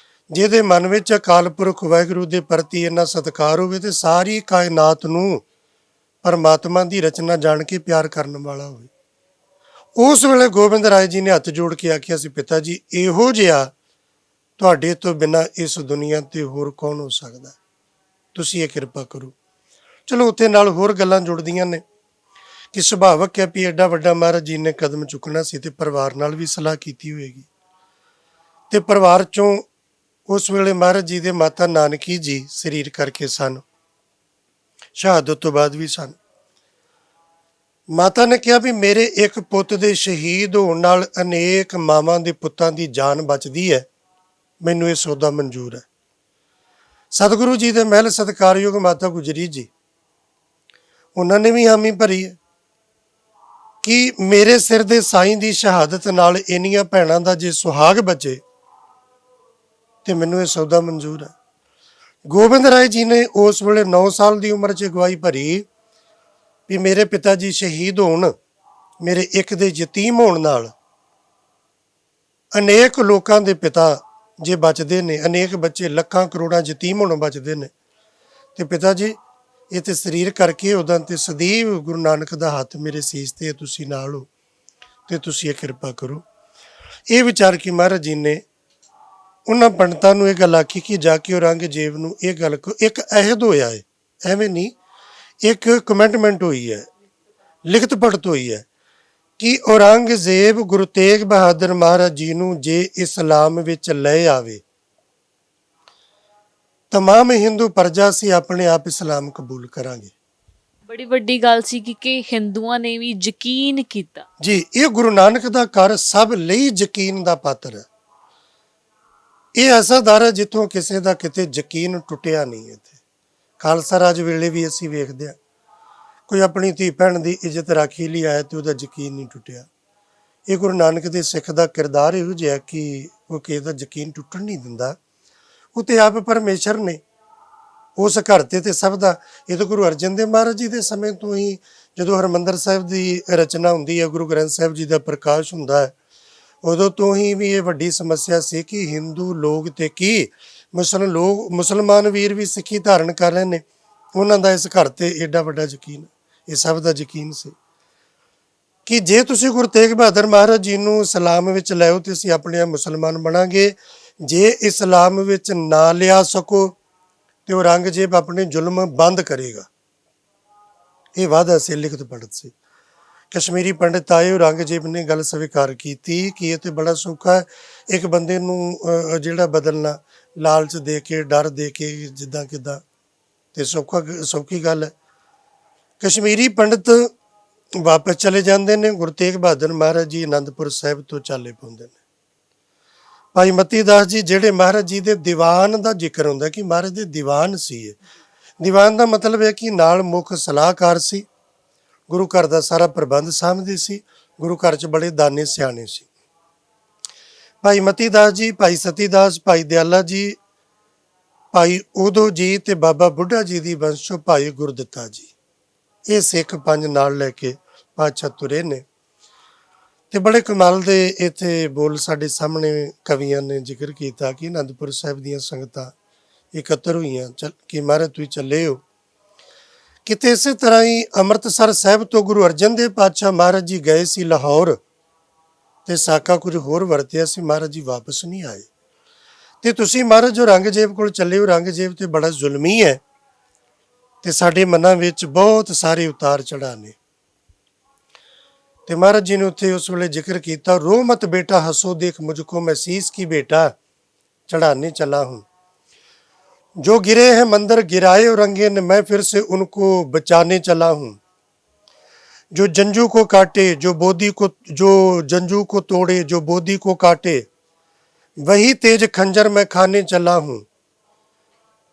ਜਿਹਦੇ ਮਨ ਵਿੱਚ ਅਕਾਲ ਪੁਰਖ ਵਾਹਿਗੁਰੂ ਦੇ ਪ੍ਰਤੀ ਇੰਨਾ ਸਤਿਕਾਰ ਹੋਵੇ ਤੇ ਸਾਰੀ ਕਾਇਨਾਤ ਨੂੰ ਪਰਮਾਤਮਾ ਦੀ ਰਚਨਾ ਜਾਣ ਕੇ ਪਿਆਰ ਕਰਨ ਵਾਲਾ ਹੋਵੇ। ਉਸ ਵੇਲੇ ਗੋਬਿੰਦ ਰਾਏ ਜੀ ਨੇ ਹੱਥ ਜੋੜ ਕੇ ਆਖਿਆ ਸੀ, ਪਿਤਾ ਜੀ ਇਹੋ ਜਿਹਾ ਤੁਹਾਡੇ ਤੋਂ ਬਿਨਾਂ ਇਸ ਦੁਨੀਆ ਤੇ ਹੋਰ ਕੌਣ ਹੋ ਸਕਦਾ, ਤੁਸੀਂ ਇਹ ਕਿਰਪਾ ਕਰੋ। ਚਲੋ ਉੱਥੇ ਨਾਲ ਹੋਰ ਗੱਲਾਂ ਜੁੜਦੀਆਂ ਨੇ ਕਿ ਸੁਭਾਵਕ ਹੈ ਵੀ ਐਡਾ ਵੱਡਾ ਮਹਾਰਾਜ ਜੀ ਨੇ ਕਦਮ ਚੁੱਕਣਾ ਸੀ ਤੇ ਪਰਿਵਾਰ ਨਾਲ ਵੀ ਸਲਾਹ ਕੀਤੀ ਹੋਏਗੀ। ਤੇ ਪਰਿਵਾਰ ਚੋਂ ਉਸ ਵੇਲੇ ਮਹਾਰਾਜ ਜੀ ਦੇ ਮਾਤਾ ਨਾਨਕੀ ਜੀ ਸਰੀਰ ਕਰਕੇ ਸਨ, ਸ਼ਹਾਦਤ ਤੋਂ ਬਾਅਦ ਵੀ ਸਨ। ਮਾਤਾ ਨੇ ਕਿਹਾ ਵੀ ਮੇਰੇ ਇੱਕ ਪੁੱਤ ਦੇ ਸ਼ਹੀਦ ਹੋਣ ਨਾਲ ਅਨੇਕ ਮਾਵਾਂ ਦੇ ਪੁੱਤਾਂ ਦੀ ਜਾਨ ਬਚਦੀ ਹੈ, ਮੈਨੂੰ ਇਹ ਸੌਦਾ ਮਨਜ਼ੂਰ ਹੈ। ਸਤਿਗੁਰੂ ਜੀ ਦੇ ਮਹਿਲ ਸਤਿਕਾਰਯੋਗ ਮਾਤਾ ਗੁਜਰੀ ਜੀ, ਉਹਨਾਂ ਨੇ ਵੀ ਹਾਮੀ ਭਰੀ ਹੈ ਕਿ ਮੇਰੇ ਸਿਰ ਦੇ ਸਾਈਂ ਦੀ ਸ਼ਹਾਦਤ ਨਾਲ ਇੰਨੀਆਂ ਭੈਣਾਂ ਦਾ ਜੇ ਸੁਹਾਗ ਬਚੇ ਤੇ ਮੈਨੂੰ ਇਹ ਸੌਦਾ ਮਨਜ਼ੂਰ ਹੈ। ਗੋਬਿੰਦ ਰਾਏ ਜੀ ਨੇ ਉਸ ਵੇਲੇ 9 ਸਾਲ ਦੀ ਉਮਰ 'ਚ ਅਗਵਾਈ ਭਰੀ ਵੀ ਮੇਰੇ ਪਿਤਾ ਜੀ ਸ਼ਹੀਦ ਹੋਣ, ਮੇਰੇ ਇੱਕ ਦੇ ਯਤੀਮ ਹੋਣ ਨਾਲ ਅਨੇਕ ਲੋਕਾਂ ਦੇ ਪਿਤਾ ਜੇ ਬਚਦੇ ਨੇ, ਅਨੇਕ ਬੱਚੇ ਲੱਖਾਂ ਕਰੋੜਾਂ ਯਤੀਮ ਹੋਣੋਂ ਬਚਦੇ ਨੇ। ਤੇ ਪਿਤਾ ਜੀ ਇਹ ਤੇ ਸਰੀਰ ਕਰਕੇ ਉਦਾਂ ਤੇ ਸਦੀਵ ਗੁਰੂ ਨਾਨਕ ਦਾ ਹੱਥ ਮੇਰੇ ਸੀਸ ਤੇ ਤੁਸੀਂ ਨਾਲ ਹੋ ਤੇ ਤੁਸੀਂ ਇਹ ਕਿਰਪਾ ਕਰੋ। ਇਹ ਵਿਚਾਰ ਕੇ ਮਹਾਰਾਜ ਜੀ ਨੇ ਉਹਨਾਂ ਪੰਡਤਾਂ ਨੂੰ ਇਹ ਗੱਲ ਆਖੀ ਕਿ ਜਾ ਕੇ ਔਰੰਗਜ਼ੇਬ ਨੂੰ ਇਹ ਗੱਲ ਇੱਕ ਅਹਿਦ ਹੋਇਆ ਹੈ, ਐਵੇਂ ਨਹੀਂ, ਇੱਕ ਕਮੈਂਟਮੈਂਟ ਹੋਈ ਹੈ, ਲਿਖਤ ਪੜਤ ਹੋਈ ਹੈ ਕਿ ਔਰੰਗਜ਼ੇਬ ਗੁਰੂ ਤੇਗ ਬਹਾਦਰ ਮਹਾਰਾਜ ਜੀ ਨੂੰ ਜੇ ਇਸਲਾਮ ਵਿੱਚ ਲੈ ਆਵੇ, तमाम ਹਿੰਦੂ ਪ੍ਰਜਾ ਸੀ ਆਪਣੇ ਆਪ ਇਸਲਾਮ ਕਬੂਲ ਕਰਾਂਗੇ। ਬੜੀ ਵੱਡੀ ਗੱਲ ਸੀ ਕਿ ਹਿੰਦੂਆਂ ਨੇ ਵੀ ਯਕੀਨ ਕੀਤਾ ਜੀ। ਇਹ ਗੁਰੂ ਨਾਨਕ ਦਾ ਘਰ ਸਭ ਲਈ ਯਕੀਨ ਦਾ ਪਾਤਰ ਹੈ। ਇਹ ਐਸਾ ਦਰ ਹੈ ਜਿੱਥੋਂ ਕਿਸੇ ਦਾ ਕਿਤੇ ਯਕੀਨ ਟੁੱਟਿਆ ਨਹੀਂ। ਇੱਥੇ ਖਾਲਸਾ ਰਾਜ ਵੇਲੇ ਵੀ ਅਸੀਂ ਵੇਖਦੇ ਹਾਂ, ਕੋਈ ਆਪਣੀ ਧੀ ਭੈਣ ਦੀ ਇੱਜ਼ਤ ਰਾਖੀ ਲਈ ਆਇਆ ਤੇ ਉਹਦਾ ਯਕੀਨ ਨਹੀਂ ਟੁੱਟਿਆ। ਇਹ ਗੁਰੂ ਨਾਨਕ ਦੇ ਸਿੱਖ ਦਾ ਕਿਰਦਾਰ ਇਹੋ ਜਿਹਾ ਕਿ ਉਹ ਕਿਸੇ ਦਾ ਯਕੀਨ ਟੁੱਟਣ ਨਹੀਂ ਦਿੰਦਾ। ਉਹ ਤੇ ਆਪ ਪਰਮੇਸ਼ਰ ਨੇ ਉਸ ਘਰ ਤੇ ਸਭ ਦਾ। ਇਹ ਤਾਂ ਗੁਰੂ ਅਰਜਨ ਦੇਵ ਮਹਾਰਾਜ ਜੀ ਦੇ ਸਮੇਂ ਤੋਂ ਹੀ, ਜਦੋਂ ਹਰਿਮੰਦਰ ਸਾਹਿਬ ਦੀ ਰਚਨਾ ਹੁੰਦੀ ਹੈ, ਗੁਰੂ ਗ੍ਰੰਥ ਸਾਹਿਬ ਜੀ ਦਾ ਪ੍ਰਕਾਸ਼ ਹੁੰਦਾ ਹੈ, ਉਦੋਂ ਤੋਂ ਹੀ ਵੀ ਇਹ ਵੱਡੀ ਸਮੱਸਿਆ ਸੀ ਕਿ ਹਿੰਦੂ ਲੋਕ ਤੇ ਕੀ ਮੁਸਲਮਾਨ ਵੀਰ ਵੀ ਸਿੱਖੀ ਧਾਰਨ ਕਰ ਰਹੇ ਨੇ, ਉਹਨਾਂ ਦਾ ਇਸ ਘਰ ਤੇ ਏਡਾ ਵੱਡਾ ਯਕੀਨ, ਇਹ ਸਭ ਦਾ ਯਕੀਨ ਸੀ ਕਿ ਜੇ ਤੁਸੀਂ ਗੁਰੂ ਤੇਗ ਬਹਾਦਰ ਮਹਾਰਾਜ ਜੀ ਨੂੰ ਇਸਲਾਮ ਵਿੱਚ ਲਿਆਓ ਤੇ ਅਸੀਂ ਆਪਣੇ ਆਪ ਮੁਸਲਮਾਨ ਬਣਾਂਗੇ। ਜੇ ਇਸਲਾਮ ਵਿੱਚ ਨਾ ਲਿਆ ਸਕੋ ਤੇ ਔਰੰਗਜ਼ੇਬ ਆਪਣੇ ਜ਼ੁਲਮ ਬੰਦ ਕਰੇਗਾ। ਇਹ ਵਾਅਦਾ ਸੀ, ਲਿਖਤ ਪੜਤ ਸੀ। ਕਸ਼ਮੀਰੀ ਪੰਡਿਤ ਆਏ, ਔਰੰਗਜ਼ੇਬ ਨੇ ਗੱਲ ਸਵੀਕਾਰ ਕੀਤੀ ਕਿ ਇਹ ਤੇ ਬੜਾ ਸੌਖਾ ਹੈ, ਇੱਕ ਬੰਦੇ ਨੂੰ ਜਿਹੜਾ ਬਦਲਣਾ, ਲਾਲਚ ਦੇ ਕੇ, ਡਰ ਦੇ ਕੇ, ਜਿੱਦਾਂ ਕਿੱਦਾਂ, ਤੇ ਸੌਖੀ ਗੱਲ ਹੈ। ਕਸ਼ਮੀਰੀ ਪੰਡਿਤ ਵਾਪਸ ਚਲੇ ਜਾਂਦੇ ਨੇ। ਗੁਰੂ ਤੇਗ ਬਹਾਦਰ ਮਹਾਰਾਜ ਜੀ ਅਨੰਦਪੁਰ ਸਾਹਿਬ ਤੋਂ ਚਾਲੇ ਪਾਉਂਦੇ ਨੇ। ਭਾਈ ਮਤੀ ਦਾਸ ਜੀ, ਜਿਹੜੇ ਮਹਾਰਾਜ ਜੀ ਦੇ ਦੀਵਾਨ ਦਾ ਜ਼ਿਕਰ ਹੁੰਦਾ ਕਿ ਮਹਾਰਾਜ ਦੇ ਦੀਵਾਨ ਸੀ। ਦੀਵਾਨ ਦਾ ਮਤਲਬ ਹੈ ਕਿ ਨਾਲ ਮੁੱਖ ਸਲਾਹਕਾਰ ਸੀ, ਗੁਰੂ ਘਰ ਦਾ ਸਾਰਾ ਪ੍ਰਬੰਧ ਸਾਂਭਦੇ ਸੀ, ਗੁਰੂ ਘਰ 'ਚ ਬੜੇ ਦਾਨੇ ਸਿਆਣੇ ਸੀ। ਭਾਈ ਮਤੀ ਦਾਸ ਜੀ, ਭਾਈ ਸਤੀ ਦਾਸ, ਭਾਈ ਦਿਆਲਾ ਜੀ, ਭਾਈ ਉਦੋ ਜੀ ਤੇ ਬਾਬਾ ਬੁੱਢਾ ਜੀ ਦੀ ਵੰਸ਼ ਚੋਂ ਭਾਈ ਗੁਰਦਿੱਤਾ ਜੀ, ਇਹ ਸਿੱਖ ਪੰਜ ਨਾਲ ਲੈ ਕੇ ਪਾਤਸ਼ਾਹ ਤੁਰੇ ਨੇ। ਤੇ ਬੜੇ ਕਮਾਲ ਦੇ ਇੱਥੇ ਬੋਲ ਸਾਡੇ ਸਾਹਮਣੇ ਕਵੀਆਂ ਨੇ ਜ਼ਿਕਰ ਕੀਤਾ ਕਿ ਅਨੰਦਪੁਰ ਸਾਹਿਬ ਦੀਆਂ ਸੰਗਤਾਂ ਇਕੱਤਰ ਹੋਈਆਂ ਕਿ ਮਹਾਰਾਜ ਤੁਸੀਂ ਚੱਲੇ ਹੋ। ਕਿਤੇ ਇਸੇ ਤਰ੍ਹਾਂ ਹੀ ਅੰਮ੍ਰਿਤਸਰ ਸਾਹਿਬ ਤੋਂ ਗੁਰੂ ਅਰਜਨ ਦੇਵ ਪਾਤਸ਼ਾਹ ਮਹਾਰਾਜ ਜੀ ਗਏ ਸੀ ਲਾਹੌਰ, ਤੇ ਸਾਕਾ ਕੁਝ ਹੋਰ ਵਰਤਿਆ ਸੀ, ਮਹਾਰਾਜ ਜੀ ਵਾਪਸ ਨਹੀਂ ਆਏ। ਤੇ ਤੁਸੀਂ ਮਹਾਰਾਜ ਔਰੰਗਜ਼ੇਬ ਕੋਲ ਚੱਲੇ ਹੋ। ਔਰੰਗਜ਼ੇਬ ਤੇ ਬੜਾ ਜ਼ੁਲਮੀ ਹੈ ਤੇ ਸਾਡੇ ਮਨਾਂ ਵਿੱਚ ਬਹੁਤ ਸਾਰੇ ਉਤਾਰ ਚੜ੍ਹਾਅ ਨੇ। ਤੇ ਮਹਾਰਾਜ ਜੀ ਨੇ ਉੱਥੇ ਉਸ ਵੇਲੇ ਜ਼ਿਕਰ ਕੀਤਾ, ਰੋ ਮਤ ਬੇਟਾ ਹਸੋ ਦੇਖ ਮੁਝਕੋ ਮੈਂ ਸੀਸ ਕੀ ਬੇਟਾ चढ़ाने चला हूँ। जो गिरे हैं मंदिर गिराए औरंगे ने मैं फिर से उनको बचाने चला हूँ। जो जंजू को काटे जो जंजू को तोड़े, जो बोधी को काटे, वही तेज खंजर मैं खाने चला हूँ।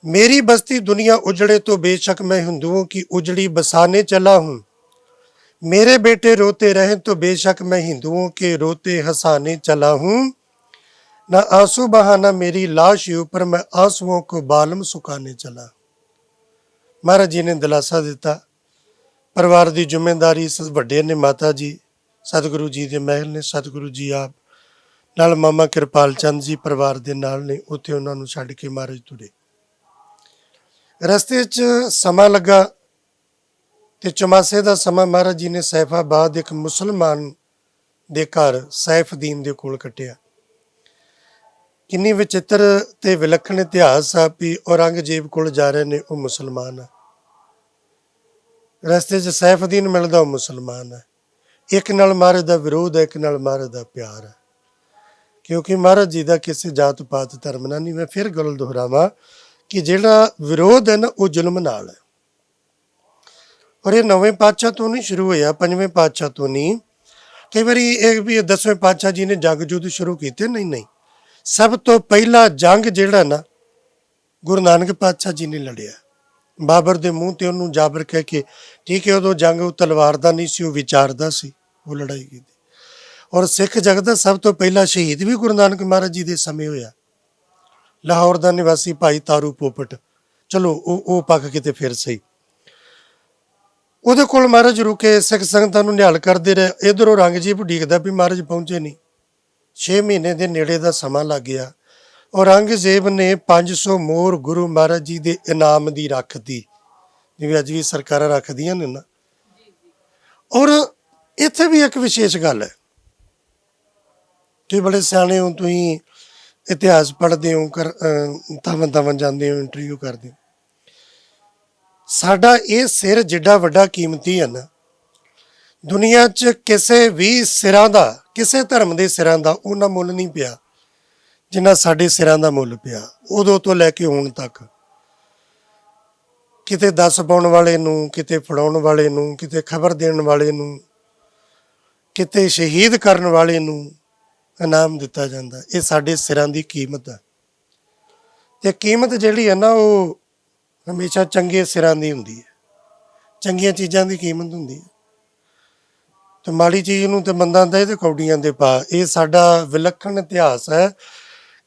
मेरी बस्ती दुनिया उजड़े तो बेशक मैं हिंदुओं की उजड़ी बसाने चला हूँ। मेरे बेटे रोते रहें तो बेशक मैं हिंदुओं के रोते हंसाने चला हूँ। ना आंसू बहाना मेरी लाश ऊपर मैं आंसुओं को बालम सुखाने चला। महाराज जी ने दिलासा दिता। परिवार की जिम्मेदारी ਵੱਡੇ ਨੇ ਮਾਤਾ ਜੀ, ਸਤਿਗੁਰੂ ਜੀ ਦੇ ਮਹਿਲ ਨੇ, ਸਤਿਗੁਰੂ ਜੀ ਆਪ ਨਾਲ ਮਾਮਾ ਕਿਰਪਾਲ ਚੰਦ ਜੀ ਪਰਿਵਾਰ ਦੇ ਨਾਲ ਨੇ। ਉੱਥੇ ਉਹਨਾਂ ਨੂੰ ਛੱਡ ਕੇ ਮਹਾਰਾਜ ਤੁਰੇ। ਰਸਤੇ 'ਚ ਸਮਾਂ ਲੱਗਾ ਤੇ ਚਮਾਸੇ ਦਾ ਸਮਾਂ ਮਹਾਰਾਜ ਜੀ ਨੇ ਸੈਫਾਬਾਦ ਇੱਕ ਮੁਸਲਮਾਨ ਦੇ ਘਰ ਸੈਫਦੀਨ ਦੇ ਕੋਲ ਕੱਟਿਆ। ਕਿੰਨੀ ਵਿਚਿੱਤਰ ਤੇ ਵਿਲੱਖਣ ਇਤਿਹਾਸ ਆ ਵੀ ਔਰੰਗਜ਼ੇਬ ਕੋਲ ਜਾ ਰਹੇ ਨੇ, ਉਹ ਮੁਸਲਮਾਨ ਆ। ਰਸਤੇ 'ਚ ਸੈਫਦੀਨ ਮਿਲਦਾ, ਉਹ ਮੁਸਲਮਾਨ ਹੈ। ਇੱਕ ਨਾਲ ਮਹਾਰਾਜ ਦਾ ਵਿਰੋਧ ਹੈ, ਇੱਕ ਨਾਲ ਮਹਾਰਾਜ ਦਾ ਪਿਆਰ ਹੈ। ਕਿਉਂਕਿ ਮਹਾਰਾਜ ਜੀ ਦਾ ਕਿਸੇ ਜਾਤ ਪਾਤ ਧਰਮ ਨਾਲ ਨਹੀਂ। ਮੈਂ ਫਿਰ ਗੱਲ ਦੁਹਰਾਵਾਂ ਕਿ ਜਿਹੜਾ ਵਿਰੋਧ ਹੈ ਨਾ, ਉਹ ਜ਼ੁਲਮ ਨਾਲ ਹੈ। ਔਰ ਇਹ 9ਵੇਂ ਪਾਤਸ਼ਾਹ ਤੋਂ ਨਹੀਂ ਸ਼ੁਰੂ ਹੋਇਆ, 5ਵੇਂ ਪਾਤਸ਼ਾਹ ਤੋਂ ਨਹੀਂ। ਕਈ ਵਾਰੀ ਇਹ ਵੀ 10ਵੇਂ ਪਾਤਸ਼ਾਹ ਜੀ ਨੇ ਜੰਗ ਯੁੱਧ ਸ਼ੁਰੂ ਕੀਤੇ, ਨਹੀਂ। ਸਭ ਤੋਂ ਪਹਿਲਾ ਜੰਗ ਜਿਹੜਾ ਨਾ ਗੁਰੂ ਨਾਨਕ ਪਾਤਸ਼ਾਹ ਜੀ ਨੇ ਲੜਿਆ। ਬਾਬਰ ਦੇ ਮੂੰਹ ਤੇ ਉਹਨੂੰ ਜਾਬਰ ਕਹਿ ਕੇ, ਠੀਕ ਹੈ ਉਦੋਂ ਜੰਗ ਉਹ ਤਲਵਾਰ ਦਾ ਨਹੀਂ ਸੀ, ਉਹ ਵਿਚਾਰਦਾ ਸੀ, ਉਹ ਲੜਾਈ ਕੀਤੀ। ਔਰ ਸਿੱਖ ਜਗਤ ਦਾ ਸਭ ਤੋਂ ਪਹਿਲਾ ਸ਼ਹੀਦ ਵੀ ਗੁਰੂ ਨਾਨਕ ਮਹਾਰਾਜ ਜੀ ਦੇ ਸਮੇਂ ਹੋਇਆ। ਲਾਹੌਰ ਦਾ ਨਿਵਾਸੀ ਭਾਈ ਤਾਰੂ ਪੋਪਟ, ਚਲੋ ਉਹ ਪੱਕ ਕਿਤੇ ਫਿਰ ਸਹੀ। ਉਹਦੇ ਕੋਲ ਮਹਾਰਾਜ ਰੁਕੇ, ਸਿੱਖ ਸੰਗਤਾਂ ਨੂੰ ਨਿਹਾਲ ਕਰਦੇ ਰਹੇ। ਇੱਧਰੋਂ ਔਰੰਗਜ਼ੇਬ ਉਡੀਕਦਾ ਵੀ ਮਹਾਰਾਜ ਪਹੁੰਚੇ ਨਹੀਂ। 6 ਮਹੀਨੇ ਦੇ ਨੇੜੇ ਦਾ ਸਮਾਂ ਲੱਗ ਗਿਆ। ਔਰੰਗਜ਼ੇਬ ਨੇ 500 ਮੋਹਰ ਗੁਰੂ ਮਹਾਰਾਜ ਜੀ ਦੇ ਇਨਾਮ ਦੀ ਰੱਖਤੀ, ਜਿਵੇਂ ਅੱਜ ਵੀ ਸਰਕਾਰਾਂ ਰੱਖਦੀਆਂ ਨੇ ਨਾ। ਔਰ ਇੱਥੇ ਵੀ ਇੱਕ ਵਿਸ਼ੇਸ਼ ਗੱਲ ਹੈ, ਤੁਸੀਂ ਬੜੇ ਸਿਆਣੇ ਹੋ, ਤੁਸੀਂ ਇਤਿਹਾਸ ਪੜ੍ਹਦੇ ਹੋ, ਥਾਵਾਂ ਥਾਵਾਂ ਜਾਂਦੇ ਹੋ, ਇੰਟਰਵਿਊ ਕਰਦੇ ਹੋ। ਸਾਡਾ ਇਹ ਸਿਰ ਜਿੱਡਾ ਵੱਡਾ ਕੀਮਤੀ ਹੈ ਨਾ, ਦੁਨੀਆ 'ਚ ਕਿਸੇ ਵੀ ਸਿਰਾਂ ਦਾ, ਕਿਸੇ ਧਰਮ ਦੇ ਸਿਰਾਂ ਦਾ ਉਹਨਾਂ ਮੁੱਲ ਨਹੀਂ ਪਿਆ ਜਿੰਨਾ ਸਾਡੇ ਸਿਰਾਂ ਦਾ ਮੁੱਲ ਪਿਆ, ਉਦੋਂ ਤੋਂ ਲੈ ਕੇ ਹੁਣ ਤੱਕ। ਕਿਤੇ ਦੱਸ ਪਾਉਣ ਵਾਲੇ ਨੂੰ, ਕਿਤੇ ਫੜਾਉਣ ਵਾਲੇ ਨੂੰ, ਕਿਤੇ ਖਬਰ ਦੇਣ ਵਾਲੇ ਨੂੰ, ਕਿਤੇ ਸ਼ਹੀਦ ਕਰਨ ਵਾਲੇ ਨੂੰ ਇਨਾਮ ਦਿੱਤਾ ਜਾਂਦਾ। ਇਹ ਸਾਡੇ ਸਿਰਾਂ ਦੀ ਕੀਮਤ ਹੈ। ਤੇ ਕੀਮਤ ਜਿਹੜੀ ਹੈ ਨਾ, ਉਹ ਹਮੇਸ਼ਾ ਚੰਗੇ ਸਿਰਾਂ ਦੀ ਹੁੰਦੀ ਹੈ, ਚੰਗੀਆਂ ਚੀਜ਼ਾਂ ਦੀ ਕੀਮਤ ਹੁੰਦੀ ਹੈ। ਤੇ ਮਾੜੀ ਚੀਜ਼ ਨੂੰ ਤੇ ਬੰਦਾ ਦੇ ਤੇ ਕੌਡੀਆਂ ਦੇ ਪਾ। ਇਹ ਸਾਡਾ ਵਿਲੱਖਣ ਇਤਿਹਾਸ ਹੈ